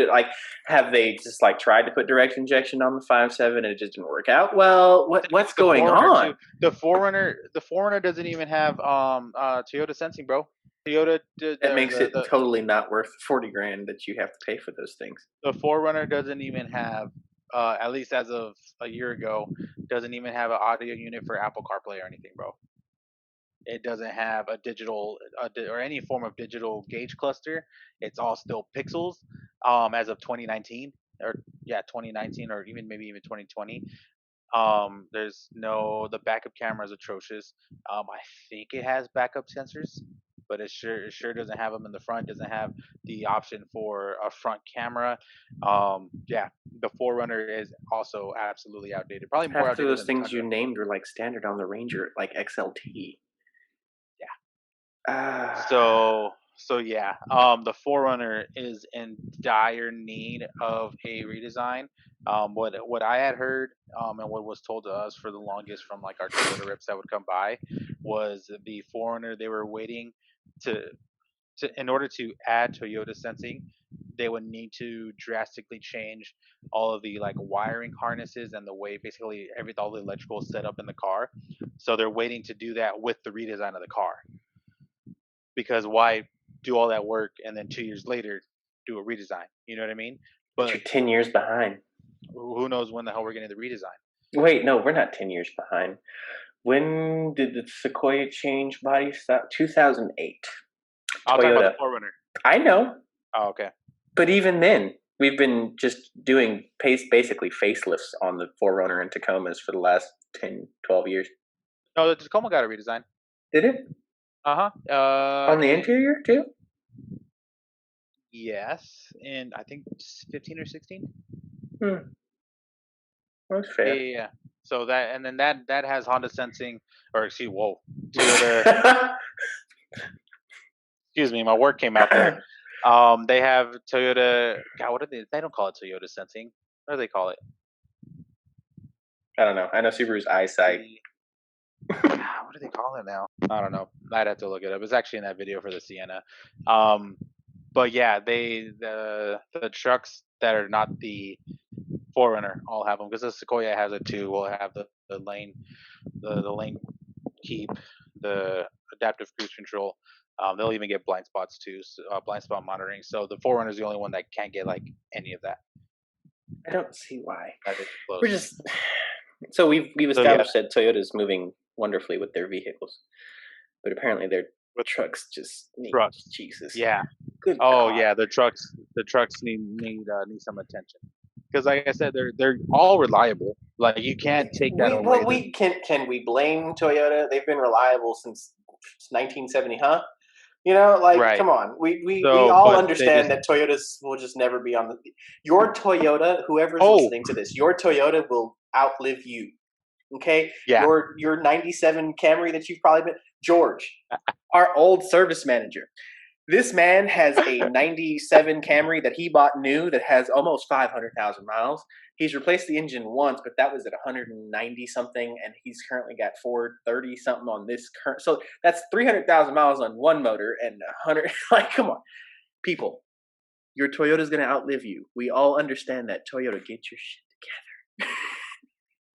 Have they just like tried to put direct injection on the 5.7 and it just didn't work out? Well, what's The going Forerunner on? too. The Forerunner doesn't even have Toyota sensing, bro. That makes it The totally not worth 40 grand that you have to pay for those things. the Forerunner doesn't even have, at least as of a year ago, doesn't even have an audio unit for Apple CarPlay or anything, bro. It doesn't have a digital or any form of digital gauge cluster. It's all still pixels. As of 2019 or yeah, 2019 or even maybe even 2020. There's no the backup camera is atrocious. I think it has backup sensors, but it sure doesn't have them in the front. Doesn't have the option for a front camera. Yeah, the Forerunner is also absolutely outdated. Probably more Half of outdated those than the things you Tundra. named were like standard on the Ranger, like XLT. Yeah. Ah, So yeah, the Forerunner is in dire need of a redesign. What I had heard, and what was told to us for the longest from like our Toyota rips that would come by, was the Forerunner. They were waiting to in order to add Toyota sensing, they would need to drastically change all of the like wiring harnesses and the way basically all the electrical is set up in the car. So they're waiting to do that with the redesign of the car, because why do all that work and then 2 years later do a redesign? You know what I mean? but you're But 10 years behind. who knows when the hell we're getting the redesign? Wait, no, we're not 10 years behind. When did the Sequoia change body style? 2008. I'm talking about the Toyota. Forerunner. I know, Oh, okay. but even then, we've been just doing basically facelifts on the Forerunner and Tacomas for the last 10, 12 years. No, the Tacoma got a redesign. Did it? Uh huh. On the interior, too? Yes, and I think 15 or 16. Hmm, that's Yeah, fair. yeah, yeah. So that and then that has Honda sensing, or excuse, whoa, Toyota. Excuse me, my word came out there. They have Toyota. God, what do they? They don't call it Toyota sensing. What do they call it? I don't know. I know Subaru's eyesight. The what do they call it now? I don't know. I'd have to look it up. It's actually in that video for the Sienna. Um, but yeah, the trucks that are not the Forerunner all have them, because the Sequoia has it too. Will have the lane, the lane keep, the adaptive cruise control. They'll even get blind spots too, blind spot monitoring. So the Forerunner is the only one that can't get like any of that. I don't see why. That is We're close. just so we've So yeah, established that Toyota's moving wonderfully with their vehicles, but apparently their with trucks just need trucks. Jesus. Yeah. Good Oh God. yeah, the trucks need some attention, because like I said, they're all reliable. Like you can't take that We away. well we can we blame Toyota? They've been reliable since 1970, huh? You know, like Right. come on. We So, all but they understand just that Toyotas will just never be on the your Toyota, whoever's oh listening to this, your Toyota will outlive you. Okay? yeah Your 97 Camry that you've probably been George, our old service manager. This man has a 97 Camry that he bought new that has almost 500,000 miles. He's replaced the engine once, but that was at 190 something, and he's currently got 430 something on this current. So that's 300,000 miles on one motor and 100. Like, come on, people, your Toyota's going to outlive you. We all understand that. Toyota, get your shit together.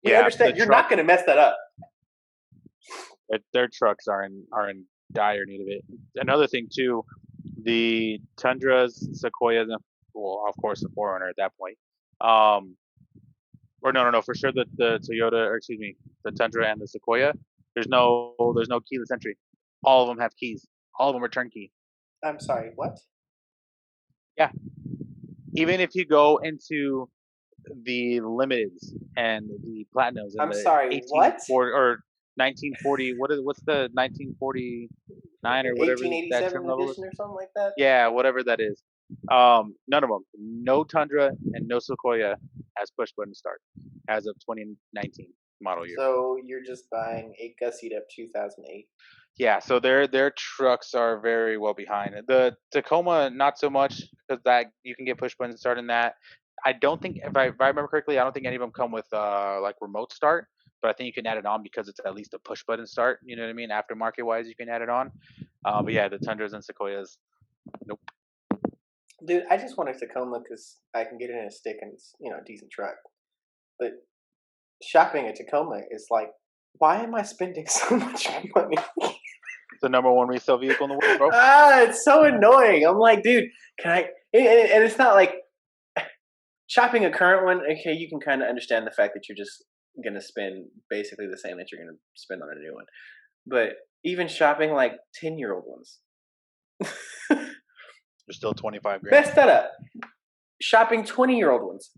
We yeah the understand you're truck not going to mess that up. their trucks are in dire need of it. Another thing too, the Tundras, Sequoias, and well, of course, the Forerunner at that point. Um, or no, for sure the Toyota, or excuse me, the Tundra and the Sequoia. There's no keyless entry. All of them have keys. All of them are turnkey. I'm sorry, what? Yeah, even if you go into the limiteds and the platinums and I'm the sorry, what? 1840 or 1940. What's the 1949 or whatever that trim 1887 level is? edition or something like that? Yeah, whatever that is. None of them. No Tundra and no Sequoia has push button start as of 2019 model year. So you're just buying a gussied up 2008. Yeah, so their trucks are very well behind. The Tacoma, not so much, because that you can get push button start in that. I don't think, if I remember correctly, I don't think any of them come with like remote start, but I think you can add it on because it's at least a push button start. You know what I mean? Aftermarket wise, you can add it on. But yeah, the Tundras and Sequoias, nope. Dude, I just want a Tacoma because I can get it in a stick and it's, a decent truck. But shopping a Tacoma is like, why am I spending so much money? The number one resale vehicle in the world, bro. It's so annoying. I'm like, dude, can I? And it's not like shopping a current one. Okay, you can kind of understand the fact that you're just going to spend basically the same that you're going to spend on a new one. But even shopping like 10-year-old ones. They're still 25 grand. Mess that up. Shopping 20-year-old ones.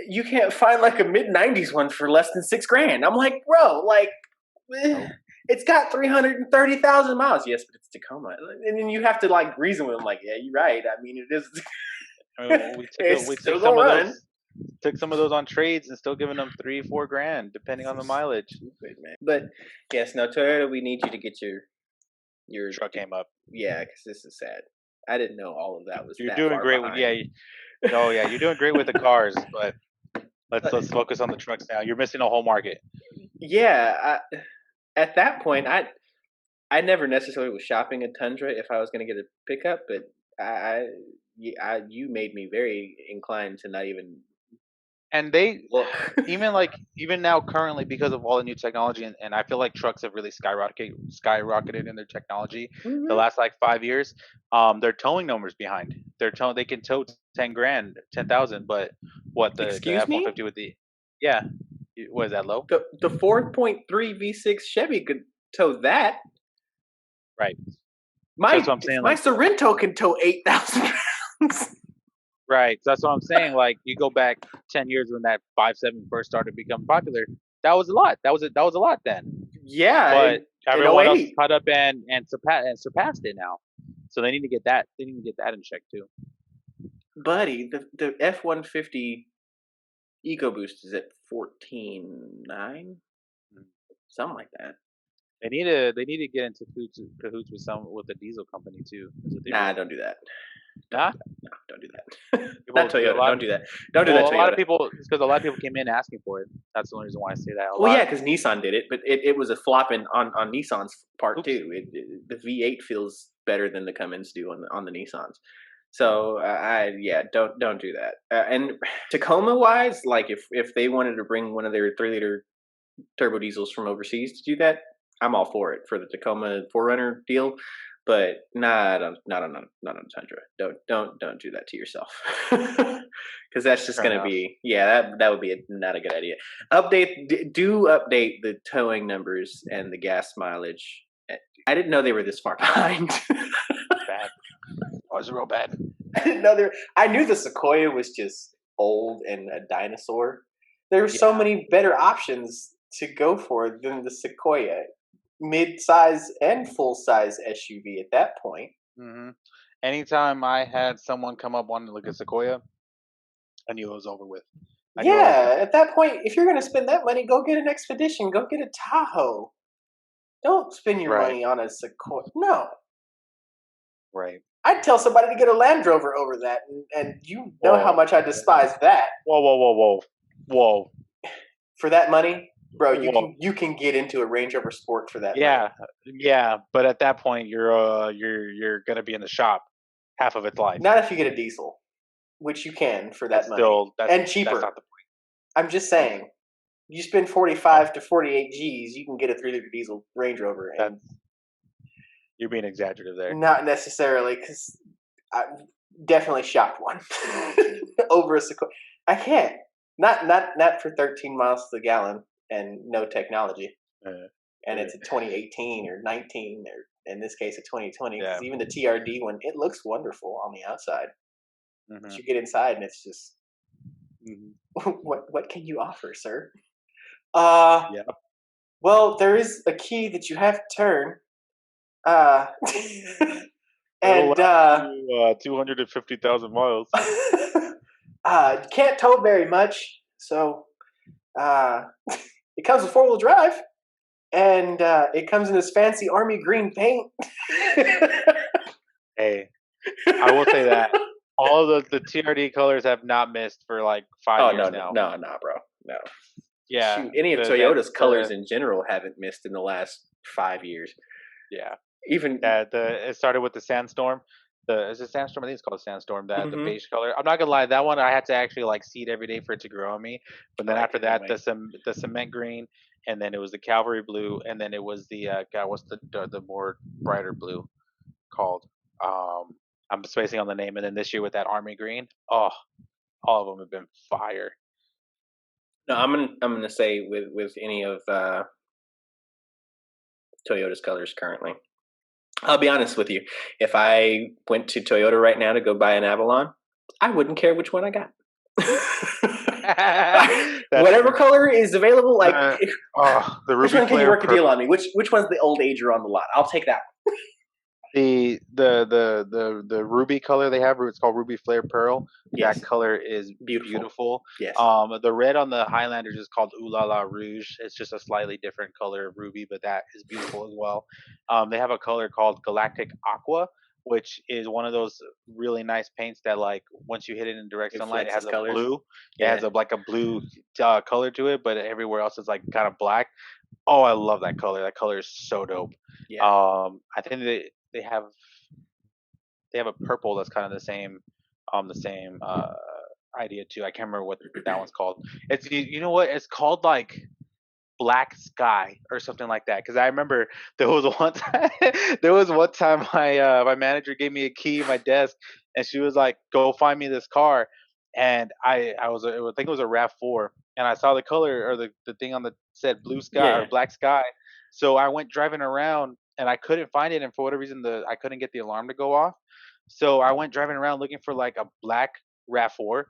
you can't find like a mid-90s one for less than $6,000. I'm like, bro, like, Nope. it's got 330,000 miles. Yes, but it's Tacoma, and then you have to like reason with them, like, yeah, you're right. I mean, it is. I mean, we It's took still some gonna of run. those on trades and still giving them 3-4 grand depending on the mileage. Stupid, man. But yes, no, Toyota, we need you to get your Truck came up. yeah, because this is sad. I didn't know all of that was You're that doing far great with behind. oh yeah, you're doing great with the cars, but let's focus on the trucks now. You're missing a whole market. Yeah, at that point, I never necessarily was shopping a Tundra if I was going to get a pickup, but I, you made me very inclined to not even And they look. even now currently because of all the new technology and I feel like trucks have really skyrocketed in their technology the Hmm. last like 5 years. Their towing numbers behind. They can tow 10 grand, 10,000, but what the Excuse F one me. fifty with the yeah, what is that low? The 4.3 V6 Chevy could tow that. Right. So that's My what I'm saying. my Like Sorrento can tow 8,000 pounds. right. So that's what I'm saying. Like you go back 10 years when that 5.7 first started becoming popular. That was a lot. That was a lot then. Yeah, But in everyone else has 08. caught up and surpassed it now. So they need to get that. They need to get that in check too. Buddy, the F-150 EcoBoost is at 14.9, Mm. something like that. They need to get into cahoots with the diesel company too. That's what they Nah, really don't need. do that. Don't Nah, do that. No, don't do that. Not people because Toyota. Don't do that. Don't do that, a lot of Toyota. people because a lot of people came in asking for it. That's the only reason why I say that. A Well, lot. yeah, because Nissan did it, but it was a flop on Nissan's part Oops. too. The V8 feels better than the Cummins do on the Nissans. So I yeah, don't do that. And Tacoma wise, like if they wanted to bring one of their 3 liter turbo diesels from overseas to do that, I'm all for it for the Tacoma 4Runner deal. But not on Tundra. Don't do that to yourself, because that's just Fair gonna enough. be yeah that would be not a good idea. Do update the towing numbers and the gas mileage. I didn't know they were this far behind. It's bad. Oh, it's real bad. I didn't know there. I knew the Sequoia was just old and a dinosaur. There were so Yeah. many better options to go for than the Sequoia, mid-size and full-size SUV at that point. hmm Anytime I had someone come up wanting to look at Sequoia, I knew it was over with. I knew I was Yeah, done. at that point, if you're going to spend that money, go get an Expedition, go get a Tahoe. Don't spend your Right. money on a Sequoia. No, Right. I'd tell somebody to get a Land Rover over that, and you know how Whoa. much I despise that. Whoa. Whoa. Whoa. Whoa. Whoa. For that money, bro, Whoa. you can get into a Range Rover Sport for that money. Yeah. Yeah. But at that point, you're gonna be in the shop half of its life. Not if you get a diesel, which you can for that That's money still and that's cheaper. not the I'm just point. saying, you spend Oh, 45 to 48 G's, you can get a 3 liter diesel Range Rover, that's and you're being exaggerative there. not necessarily because I definitely shopped one over a Sequoia. I can't. Not for 13 miles to the gallon and no technology. Uh, And uh, it's a 2018 or 19 or in this case a 2020 because yeah. even the TRD one, it looks wonderful on the outside, but hmm you get inside and it's just hmm what can you offer, sir? Uh, Yeah. well, there is a key that you have to turn. Uh, It'll and last you 250,000 miles. can't tow very much. So uh, it comes with 4-wheel drive, and it comes in this fancy army green paint. Hey, I will say that all the TRD colors have not missed for like five Oh years now. no, bro, no. Yeah, Shoot, any of Toyota's colors the in general haven't missed in the last 5 years. yeah Even that the it started with the Sandstorm. The is it Sandstorm? I think it's called Sandstorm. That the mm-hmm. beige color. I'm not gonna lie, that one I had to actually like seed every day for it to grow on me. But Oh, then I after couldn't that, wait. the cement green, and then it was the Cavalry blue, and then it was the God, what's the more brighter blue called? Um, I'm spacing on the name. And then this year with that army green, oh, all of them have been fire. No, I'm gonna say with any of Toyota's colors currently. I'll be honest with you. If I went to Toyota right now to go buy an Avalon, I wouldn't care which one I got. That's Whatever color is available, like the the which ruby one can you flare work a deal pearl. on me? Which one's the old ager on the lot? I'll take that. The ruby color they have, it's called ruby flare pearl. That Yes, color is beautiful. beautiful. Yes, The red on the Highlanders is called Ooh La La Rouge. It's just a slightly different color of ruby, but that is beautiful as well. They have a color called Galactic Aqua, which is one of those really nice paints that, like, once you hit it in direct it sunlight, it has flexes a colors. blue. It has Yeah, a blue color to it, but everywhere else is like kind of black. Oh, I love that color. That color is so dope. yeah. I think they have a purple that's kind of the same idea too. I can't remember what that one's called. It's you know what it's called, like Black Sky or something like that. Because I remember there was one time, my manager gave me a key in my desk, and she was like, "Go find me this car." And I think it was a Rav4, and I saw the color or the thing on the said blue sky or Yeah. black sky. So I went driving around and I couldn't find it, and for whatever reason the I couldn't get the alarm to go off. So I went driving around looking for like a black Rav4,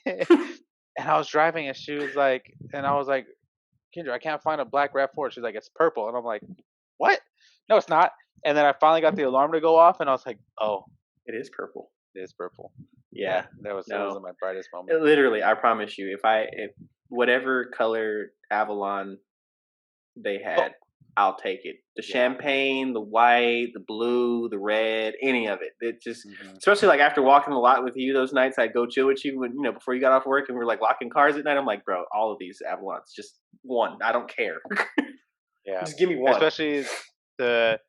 and I was driving, and I was like, Kendra, I can't find a black RAV4. She's like, it's purple. And I'm like, what? No, it's not. And then I finally got the alarm to go off, and I was like, oh, It is purple. it is purple. Yeah. Yeah, that was No. my brightest moment. Literally, I promise you, if whatever color Avalon they Oh, had, I'll take it. The yeah. champagne, the white, the blue, the red, any of it. It just, Hmm. especially like after walking a lot with you those nights, I'd go chill with you when before you got off work and we are like locking cars at night. I'm like, bro, all of these Avalons, just one. I don't care. Yeah. Just give me one. Especially the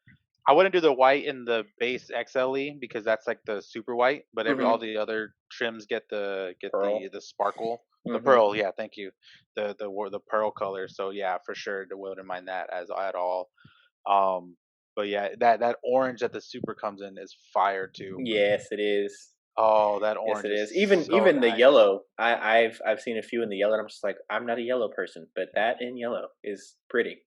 I wouldn't do the white in the base XLE because that's like the super white, but all Mm-hmm. the other trims get Pearl. the sparkle, the Mm-hmm. pearl. Yeah, thank you. The pearl color. So yeah, for sure, I wouldn't mind that as at all. Um, but yeah, that orange that the super comes in is fire too. Yes, it is. Oh, that Yes, orange it is is. Even so the nice. yellow. I've seen a few in the yellow, and I'm just like, I'm not a yellow person, but that in yellow is pretty.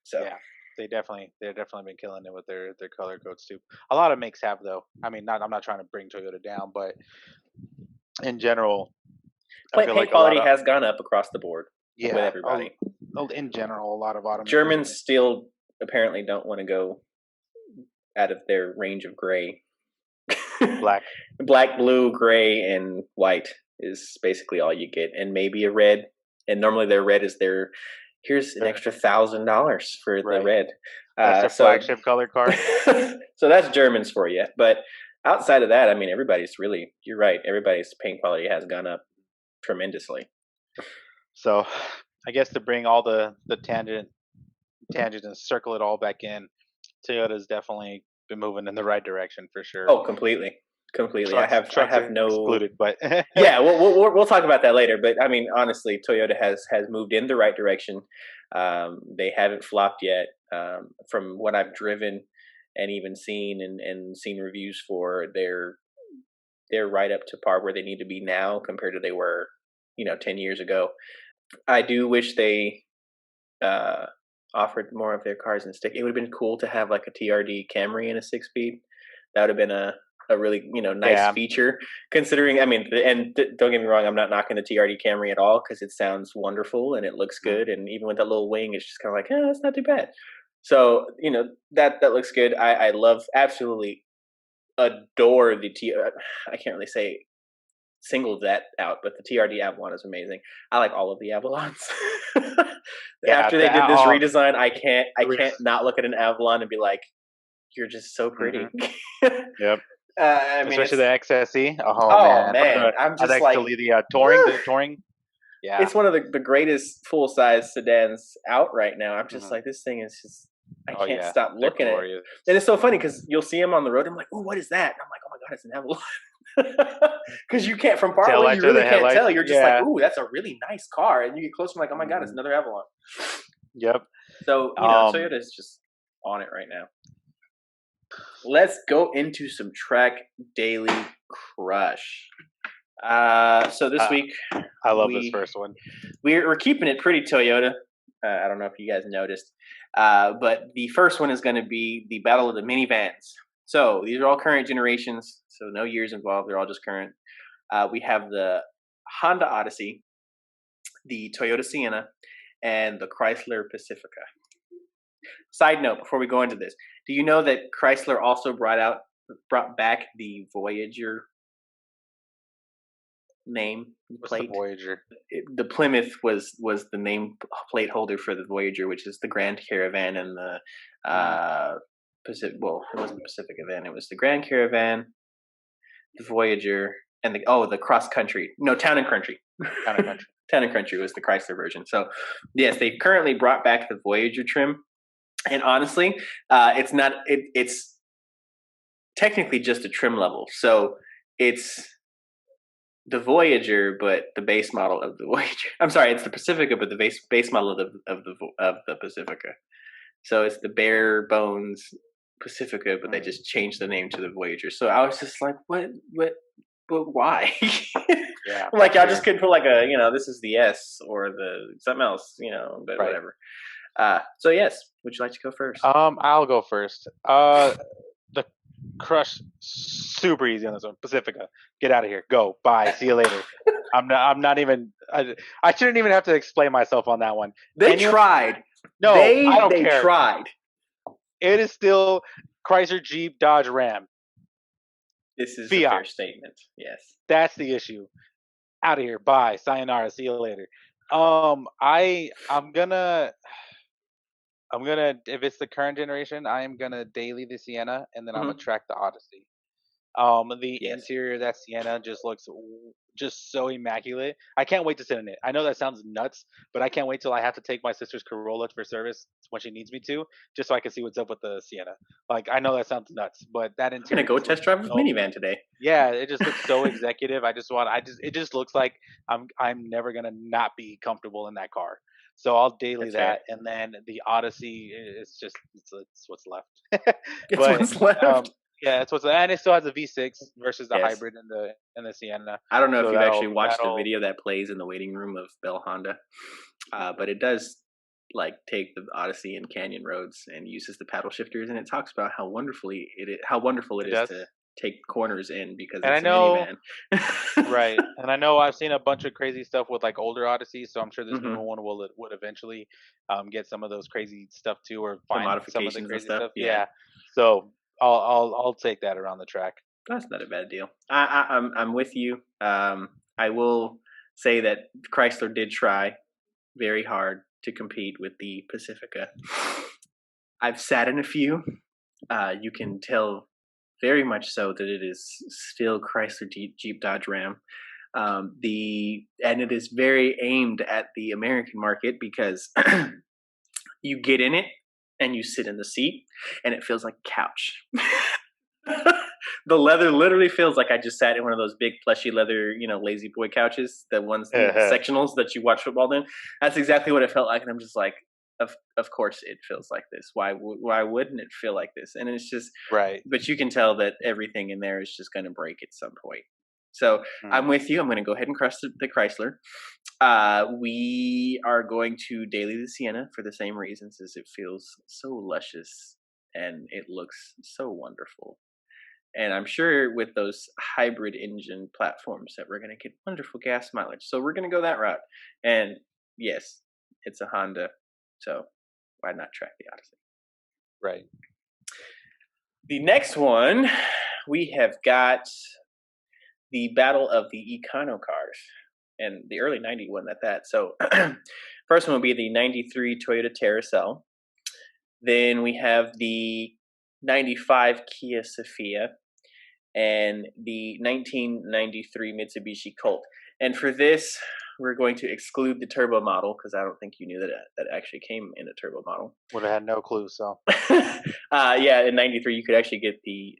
So Yeah, they've definitely been killing it with their color codes too. A lot of makes have though. I mean, not I'm not trying to bring Toyota down, but in general, I feel paint like a lot quality of has gone up across the board with yeah, everybody. in general, a lot of automakers. Germans still apparently don't want to go out of their range of gray. Black. Black, blue, gray, and white is basically all you get, and maybe a red. And normally their red is their here's an Uh, extra $1,000 for the right. red. That's their So flagship color car. so that's Germans for you. But outside of that, I mean, everybody's really you're right. Everybody's paint quality has gone up tremendously. So, I guess to bring all the tangent and circle it all back in, Toyota's definitely been moving in the right direction for sure. Oh, completely, completely. I Trucks have are no. excluded, but Yeah, we'll talk about that later. But I mean, honestly, Toyota has moved in the right direction. They haven't flopped yet. From what I've driven and even seen and seen reviews for, they're right up to par where they need to be now compared to they were, 10 years ago. I do wish they uh, offered more of their cars in stick. It would have been cool to have like a TRD Camry in a 6 speed. That would have been a really nice yeah. feature. Considering, I mean, don't get me wrong, I'm not knocking the TRD Camry at all because it sounds wonderful and it looks Mhm. good, and even with that little wing, it's just kind of like, that's not too bad. So that looks good. I love absolutely adore the T. I can't really say singled that out, but the TRD Avalon is amazing. I like all of the Avalons. Yeah, After they did that this oh, redesign, I the re- can't not look at an Avalon and be like, "You're just so mhm. pretty." Yep. I mean, Especially the XSE. Oh oh man, or man, I'm just like, actually the touring, "Woo." the touring. Yeah. It's one of the greatest full size sedans out right now. I'm just Hmm. like, this thing is just, I Oh can't yeah, stop they're looking at it. glorious. And it's so funny because you'll see them on the road. I'm like, oh, what is that? And I'm like, oh my god, it's an Avalon. Because you can't, from far Tail away, lights you or really the can't headlights. tell. You're just like, Yeah. ooh, that's a really nice car. And you get close, I'm like, oh my god, it's Hmm. another Avalon. Yep. So Um. Toyota is just on it right now. Let's go into some track daily crush. So this I, week I love this we first one. we're keeping it pretty Toyota. I don't know if you guys noticed, but the first one is going to be the battle of the minivans. So these are all current generations, so no years involved. They're all just current. We have the Honda Odyssey, the Toyota Sienna, and the Chrysler Pacifica. Side note: before we go into this, do you know that Chrysler also brought back the Voyager name What's the plate? Voyager? The Plymouth was the name plate holder for the Voyager, which is the Grand Caravan and the Mm, Pacific. Well, it wasn't the Pacific Van; it was the Grand Caravan, the Voyager, and the Cross Country. No, Town and Country. kind of country. Town and Country was the Chrysler version. So, yes, they currently brought back the Voyager trim, and honestly, it's not. It's technically just a trim level. So it's the Voyager, but the base model of the Voyager. I'm sorry, it's the Pacifica, but the base model of the Pacifica. So it's the bare bones Pacifica, but they Mm, just changed the name to the Voyager. So I was just like, but why? yeah, Like, that's I just weird. couldn't put like this is the S or the something else, but Right. whatever. So yes, would you like to go first? I'll go first. The crush super easy on this one. Pacifica, get out of here. Go. Bye. See you later. I'm not even. I shouldn't even have to explain myself on that one. They Anyone? tried. No, I don't They care. tried. It is still Chrysler, Jeep, Dodge, Ram, This is a Fiat. fair statement. Yes. That's the issue. Out of here. Bye. Sayonara. See you later. I'm gonna if it's the current generation, I am gonna daily the Sienna and then I'm gonna Hmm. track the Odyssey. The Yes. interior of that Sienna just looks just so immaculate. I can't wait to sit in it. I know that sounds nuts, but I can't wait till I have to take my sister's Corolla for service when she needs me to, just so I can see what's up with the Sienna. Like I know that sounds nuts, but that I'm gonna interior go just test looks drive with so minivan today. yeah, it just looks so executive. It just looks like I'm never gonna not be comfortable in that car. So I'll daily That's fair. that, and then the Odyssey is just it's what's left. It's But what's left. yeah, it's what's and it still has a V6 versus the Yes. hybrid in the Sienna. I don't know if So you've actually that'll watched the that'll video that plays in the waiting room of Bell Honda, but it does like take the Odyssey and canyon roads and uses the paddle shifters, and it talks about how wonderful it it is does. to take corners in because And I it's a know minivan. right, and I know I've seen a bunch of crazy stuff with like older Odysseys, so I'm sure this newer Hmm. one would eventually get some of those crazy stuff too, or The find some of the modifications and crazy stuff. stuff. Yeah. Yeah, so I'll take that around the track. That's not a bad deal. I'm with you. I will say that Chrysler did try very hard to compete with the Pacifica. I've sat in a few. You can tell very much so that it is still Chrysler Jeep Dodge Ram. It is very aimed at the American market because you get in it and you sit in the seat and it feels like a couch. The leather literally feels like I just sat in one of those big plushy leather, lazy boy couches, the ones, the sectionals that you watch football in. That's exactly what it felt like, and I'm just like, of course it feels like this. Why wouldn't it feel like this? And it's just, Right. but you can tell that everything in there is just going to break at some point. So I'm Mm. with you. I'm going to go ahead and crush the Chrysler. We are going to daily the Sienna for the same reasons, as it feels so luscious and it looks so wonderful. And I'm sure with those hybrid engine platforms that we're going to get wonderful gas mileage. So we're going to go that route. And yes, it's a Honda. So why not track the Odyssey? Right. The next one, we have got the battle of the econo cars, and the early 90 one at that. So first one will be the 93 Toyota Tercel. Then we have the 95 Kia Sophia and the 1993 Mitsubishi Colt. And for this, we're going to exclude the turbo model because I don't think you knew that actually came in a turbo model. Would have had no clue. So Yeah, in '93 you could actually get the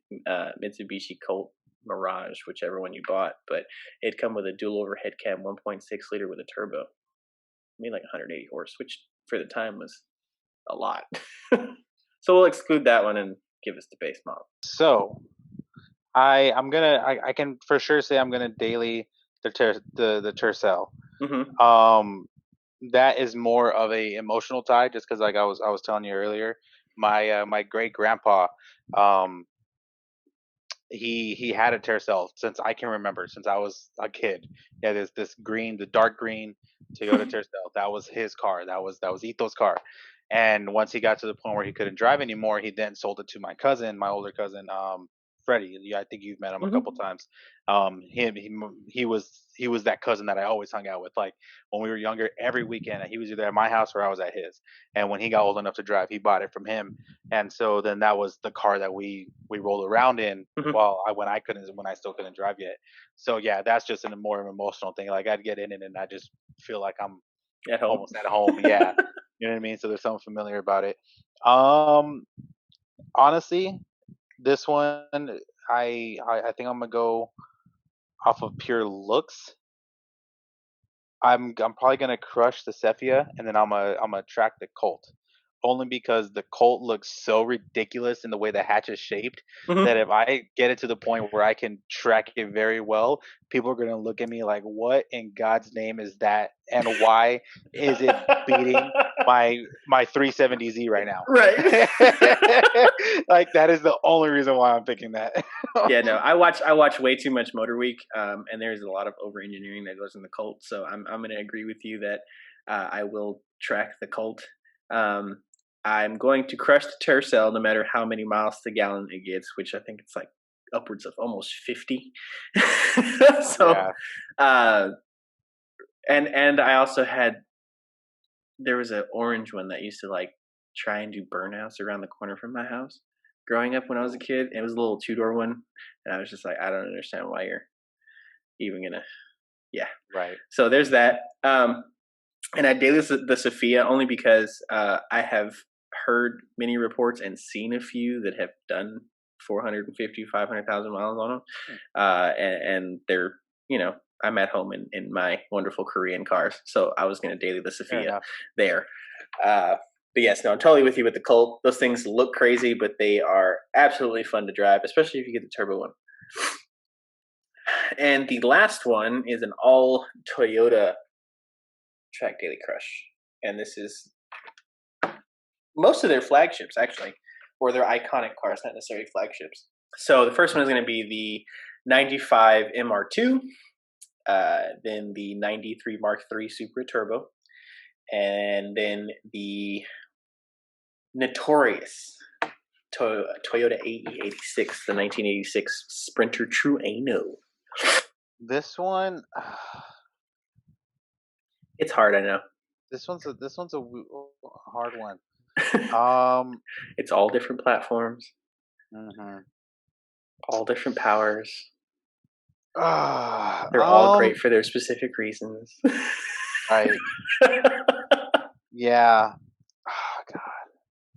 Mitsubishi Colt Mirage, whichever one you bought, but it'd come with a dual overhead cam 1.6 liter with a turbo. I mean, like 180 horse, which for the time was a lot. So we'll exclude that one and give us the base model. so I can for sure say I'm gonna daily the Tercel. Hmm. Um, that is more of a emotional tie, just because like I was telling you earlier, my great grandpa, um, he had a Tercel since I can remember, since I was a kid. Yeah, this green, the dark green Toyota Tercel. That was his car. That was Ito's car. And once he got to the point where he couldn't drive anymore, he then sold it to my cousin, my older cousin, Freddie. Yeah, I think you've met him a couple Hmm. times. He was that cousin that I always hung out with. Like when we were younger, every weekend he was either at my house or I was at his. And when he got old enough to drive, he bought it from him. And so then that was the car that we rolled around in. Hmm. Well, when I still couldn't drive yet. So yeah, that's just a more emotional thing. Like I'd get in it and I just feel like I'm At home. almost at home. Yeah, you know what I mean. So there's something familiar about it. Um, Honestly, this one I think I'm gonna go off of pure looks. I'm probably gonna crush the Cephia, and then I'm gonna track the Colt, only because the Colt looks so ridiculous in the way the hatch is shaped that Hmm. if I get it to the point where I can track it very well, people are gonna look at me like, "What in God's name is that? And why is it beating my 370Z right now?" Right. Like that is the only reason why I'm picking that. Yeah, no, I watch way too much Motor Week, and there's a lot of over engineering that goes in the Colt. So I'm going to agree with you that I will track the Colt. Um, I'm going to crush the Tercel no matter how many miles to gallon it gets, which I think it's like upwards of almost 50. So, Yeah. uh, and I also had there was an orange one that used to like try and do burnouts around the corner from my house growing up when I was a kid. It was a little two-door one, and I was just like, I don't understand why you're even gonna. Yeah. Right. So there's that. And I dated the Sophia only because I have heard many reports and seen a few that have done 450, 500,000 miles on them, and they're you know I'm at home in my wonderful Korean cars, so I was going to daily the Fair Sophia enough. there. Uh, but yes, no, I'm totally with you with the Colt. Those things look crazy, but they are absolutely fun to drive, especially if you get the turbo one. And the last one is an all Toyota track daily crush, and this is most of their flagships actually, or their iconic cars, not necessarily flagships. So the first one is going to be the '95 MR2, then the '93 Mark III Supra Turbo, and then the notorious Toyota AE86, the 1986 Sprinter Trueno. This one, It's hard, I know. this one's a hard one. Um, It's all different platforms, mhm. all different powers. Ah, They're all great for their specific reasons. right. Yeah. Oh,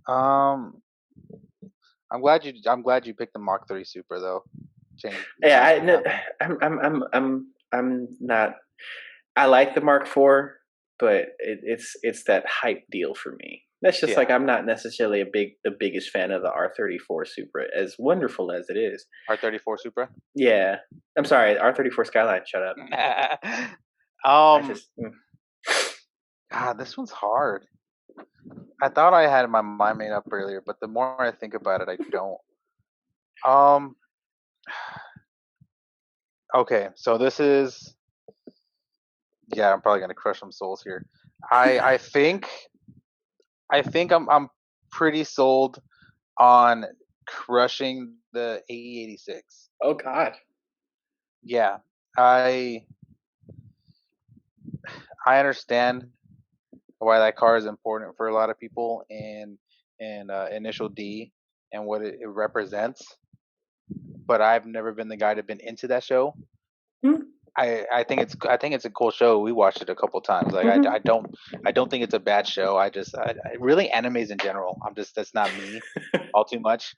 God. I'm glad you picked the Mark III Super though. Yeah, Changed that one. I'm not. I like the Mark IV, but it's that hype deal for me. That's just like Yeah. I'm not necessarily the biggest fan of the R34 Supra, as wonderful as it is. R34 Supra. Yeah, I'm sorry, R34 Skyline. Shut up. I um, just God, this one's hard. I thought I had my mind made up earlier, but the more I think about it, I don't. Um, okay, so this is yeah, I'm probably gonna crush some souls here. I I think I think I'm pretty sold on crushing the AE86. oh god, Yeah, I I understand why that car is important for a lot of people and Initial D and what it represents. But I've never been the guy to been into that show. mm-hmm. I think it's a cool show. We watched it a couple times. Like I, Mm-hmm. I don't think it's a bad show. I really animes in general. I'm just that's not me all too much.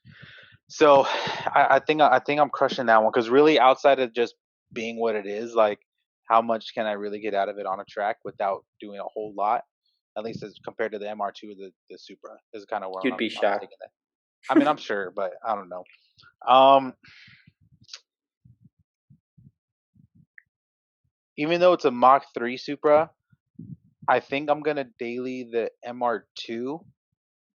So I think I'm crushing that one because really outside of just being what it is, like how much can I really get out of it on a track without doing a whole lot? At least as compared to the MR2 or the Supra is kind of where You'd be I'm shocked. taking that. I mean I'm sure, but I don't know. Um, Even though it's a Mach 3 Supra, I think I'm gonna daily the MR2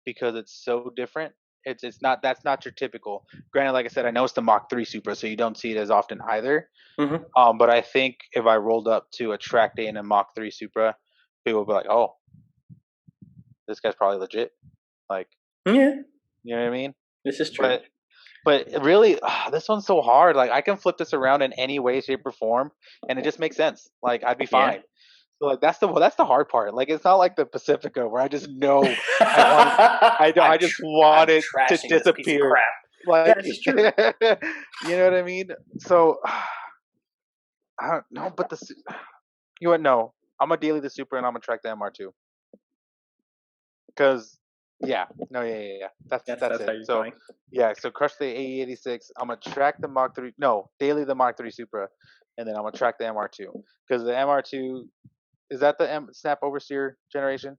because it's so different. It's not that's not your typical. Granted, like I said, I know it's the Mach 3 Supra, so you don't see it as often either. Hmm. But I think if I rolled up to a track day in a Mach 3 Supra, people would be like, "Oh, this guy's probably legit." Like, Yeah, you know what I mean? this is true. But really, this one's so hard. Like, I can flip this around in any way, shape, or form, and it just makes sense. Like, I'd be Yeah. fine. So like that's the hard part. Like, it's not like the Pacifica where I just know I want it. I just want I'm it to trashing this piece of disappear. crap. Like, That is you true. know what I mean? So I don't know, but you what? No, I'm gonna daily the Super and I'm gonna track the MR2 because no, yeah. That's That's how it. you're So going. yeah, so crush the AE86. I'm gonna track the Mach 3. No, daily the Mach 3 Supra, and then I'm gonna track the MR2 because the MR2 is that the Snap Oversteer generation.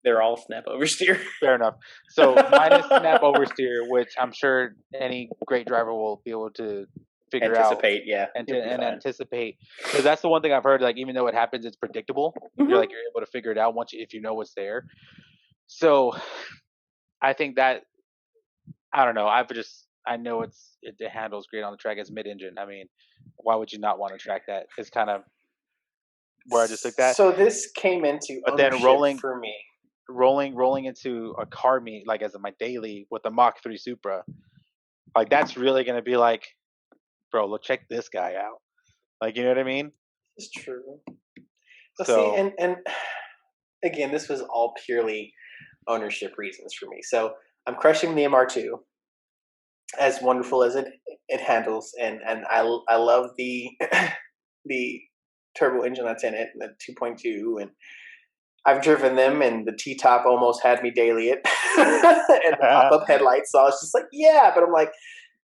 They're all snap oversteer. Fair enough. So minus snap oversteer, which I'm sure any great driver will be able to figure out Anticipate, yeah, and you'll be fine. anticipate. Because that's the one thing I've heard. Like even though it happens, it's predictable. You're Hmm. like you're able to figure it out once if you know what's there. So I think that I don't know. I know it handles great on the track as mid engine. I mean, why would you not want to track that? It's kind of where I just took that. So this came into But then ownership for me. rolling into a car meet like as my daily with the Mach 3 Supra, like that's really gonna be like, bro, look, check this guy out. Like, you know what I mean? It's true. But see, So and again, this was all purely ownership reasons for me. So I'm crushing the MR2, as wonderful as it handles, and I love the the turbo engine that's in it, and the 2.2, and I've driven them, and the T top almost had me daily it, and the pop up headlights. So I was just like, yeah, but I'm like,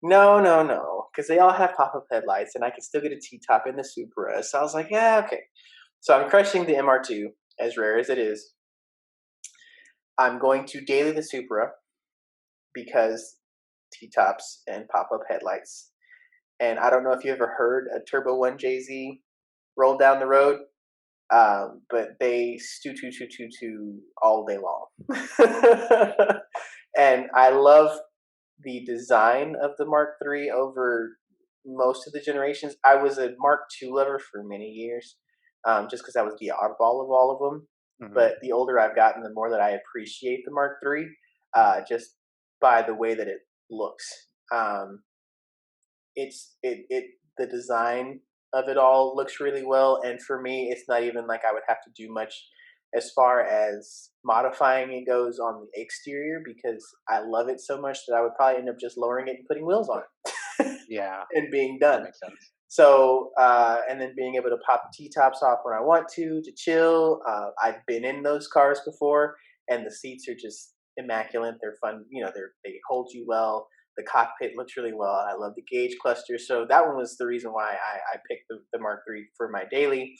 no, no, no, because they all have pop up headlights, and I can still get a T top in the Supra. So I was like, yeah, okay. So I'm crushing the MR2, as rare as it is. I'm going to daily the Supra because T tops and pop up headlights. And I don't know if you ever heard a Turbo One JZ roll down the road, but they stew all day long. And I love the design of the Mark III over most of the generations. I was a Mark II lover for many years, just because I was the oddball of all of them. mhm. But the older I've gotten, the more that I appreciate the Mark III, just by the way that it looks. Um, it the design of it all looks really well, and for me it's not even like I would have to do much as far as modifying it goes on the exterior, because I love it so much that I would probably end up just lowering it and putting wheels on it Yeah, and being that done. makes sense. So and then being able to pop the T-tops off when I want to chill. I've been in those cars before, and the seats are just immaculate. They're fun. They hold you well. The cockpit looks really well. I love the gauge cluster. So that one was the reason why I picked the Mark III for my daily.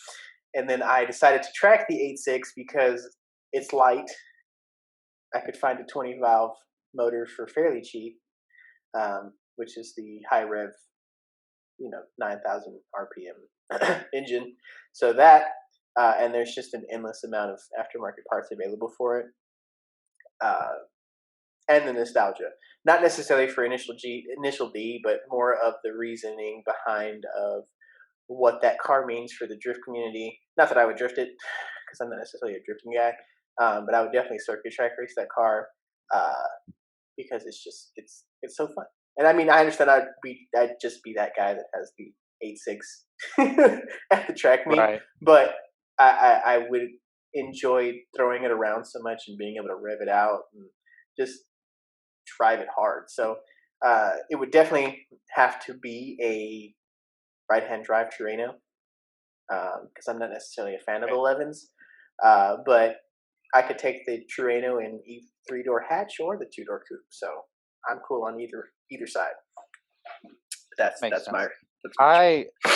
And then I decided to track the 8.6 because it's light. I could find a 20 valve motor for fairly cheap, which is the high rev 9,000 RPM engine. So that, and there's just an endless amount of aftermarket parts available for it. Uh, and the nostalgia, not necessarily for initial D, but more of the reasoning behind of what that car means for the drift community. Not that I would drift it, because I'm not necessarily a drifting guy, but I would definitely circuit track race that car, uh, because it's so fun. And I mean, I understand I'd just be that guy that has the 8.6 at the track meet, Right. but I would enjoy throwing it around so much and being able to rev it out and just drive it hard. So it would definitely have to be a right hand drive Terreno, because I'm not necessarily a fan of Okay. 11s, but I could take the Terreno in three door hatch or the two door coupe. So I'm cool on either side. That's Makes that's my sense. that's my choice. I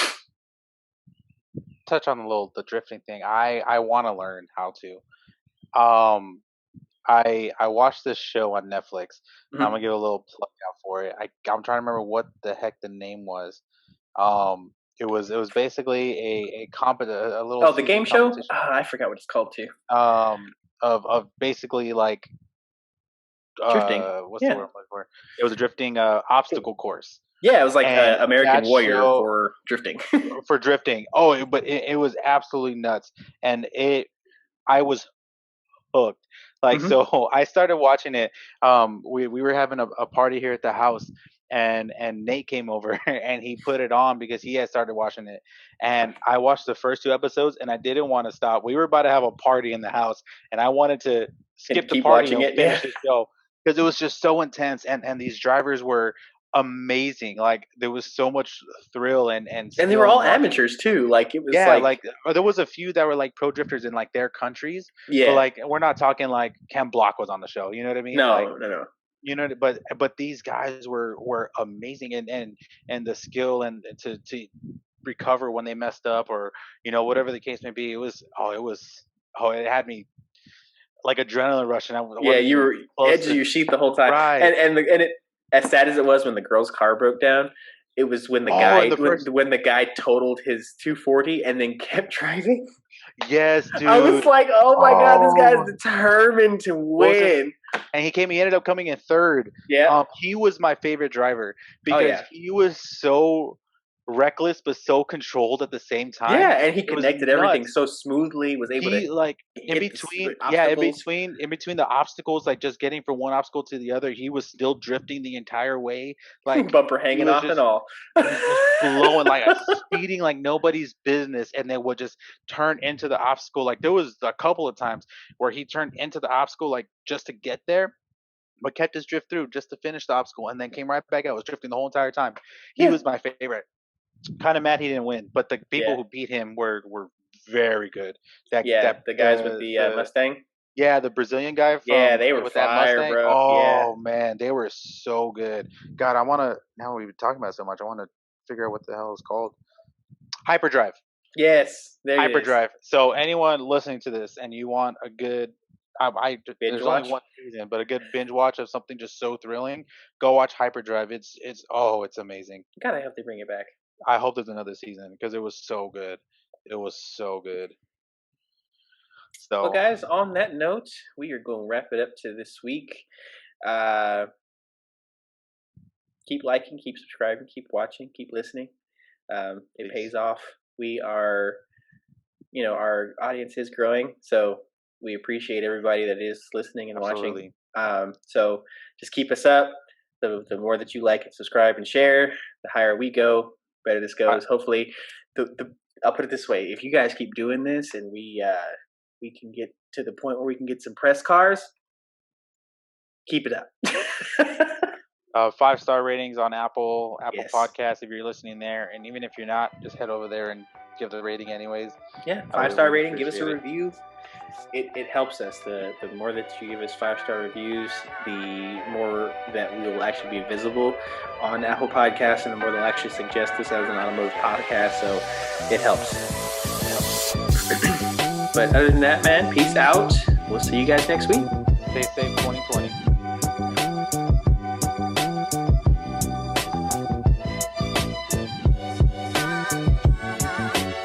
touch on the drifting thing. I want to learn how to. I watched this show on Netflix. I'm Mhm. gonna give a little plug out for it. I'm trying to remember what the heck the name was. Um, it was basically a little Oh, the season game show? competition. I forgot what it's called too. Of basically like Drifting. what's the Yeah. word I'm looking for? It was a drifting obstacle course, Yeah, it was like and American that Warrior show for drifting. for drifting. Oh, but it was absolutely nuts, and I was hooked. Like, Hmm. so I started watching it. We were having a party here at the house, and Nate came over and he put it on because he had started watching it. And I watched the first two episodes and I didn't want to stop. We were about to have a party in the house and I wanted to And skip the keep party watching and it. Yeah. finish the show because it was just so intense, and these drivers were amazing. Like, there was so much thrill and And they were skill all in watching. amateurs too. Like it was Yeah, like, like, there was a few that were like pro drifters in like their countries, but yeah. like we're not talking like Ken Block was on the show. You know what I mean? Like, No, no, no. but these guys were amazing, and the skill and to recover when they messed up, or whatever the case may be. It had me like adrenaline rush, and I Yeah, wasn't you even were close edge of to your seat the whole time. right. And it, as sad as it was when the girl's car broke down, it was when the Oh, and guy the first, when the guy totaled his 240 and then kept driving. yes, I was dude. like, oh my god, this guy's Oh, determined to what was it? win. And he ended up coming in third. Yeah. He was my favorite driver Oh because yeah. he was so reckless but so controlled at the same Yeah, time. and he It was connected everything nuts. so smoothly. Was able to He, like, in hit the between, yeah, obstacles, in between the obstacles, like just getting from one obstacle to the other, he was still drifting the entire way. Like, bumper he hanging was off and just all. he's just blowing, like, a speeding like nobody's business, and then would just turn into the obstacle. Like, there was a couple of times where he turned into the obstacle like just to get there, but kept his drift through just to finish the obstacle, and then came right back out. Was drifting the whole entire time. He Yeah. was my favorite. Kind of mad he didn't win, but the people Yeah. who beat him were very good. That Yeah, that the guys with the the Mustang. Yeah, the Brazilian guy Yeah, from they were with that fire, Mustang. bro. Yeah. Oh man, they were so good. God, I want to, now we've been talking about it so much, I want to figure out what the hell it's called. Hyperdrive. Yes, there it is. Hyperdrive. So anyone listening to this and you want a good, Binge there's only watch. one season, but a good binge watch of something just so thrilling, go watch Hyperdrive. It's amazing. God, I hope they bring it back. I hope there's another season because it was so good. It was so good. Well, So guys, on that note, we are going to wrap it up to this week. Uh, keep liking, keep subscribing, keep watching, keep listening. It pays peace. off. We are, our audience is growing, so we appreciate everybody that is listening and watching. Absolutely. So just keep us up. The more that you like and subscribe and share, the higher we go, better this I, goes. Hopefully, I'll put it this way: if you guys keep doing this, and we can get to the point where we can get some press cars, keep it up. 5-star ratings on Apple Yes. Podcasts if you're listening there, and even if you're not, just head over there and give the rating anyways. Yeah, I would 5-star really rating. Give us a appreciate it. review. It helps us. The more that you give us 5-star reviews, the more that we will actually be visible on Apple Podcasts, and the more they'll actually suggest us as an automotive podcast. So it helps. But other than that, man, peace out. We'll see you guys next week. Stay safe 2020.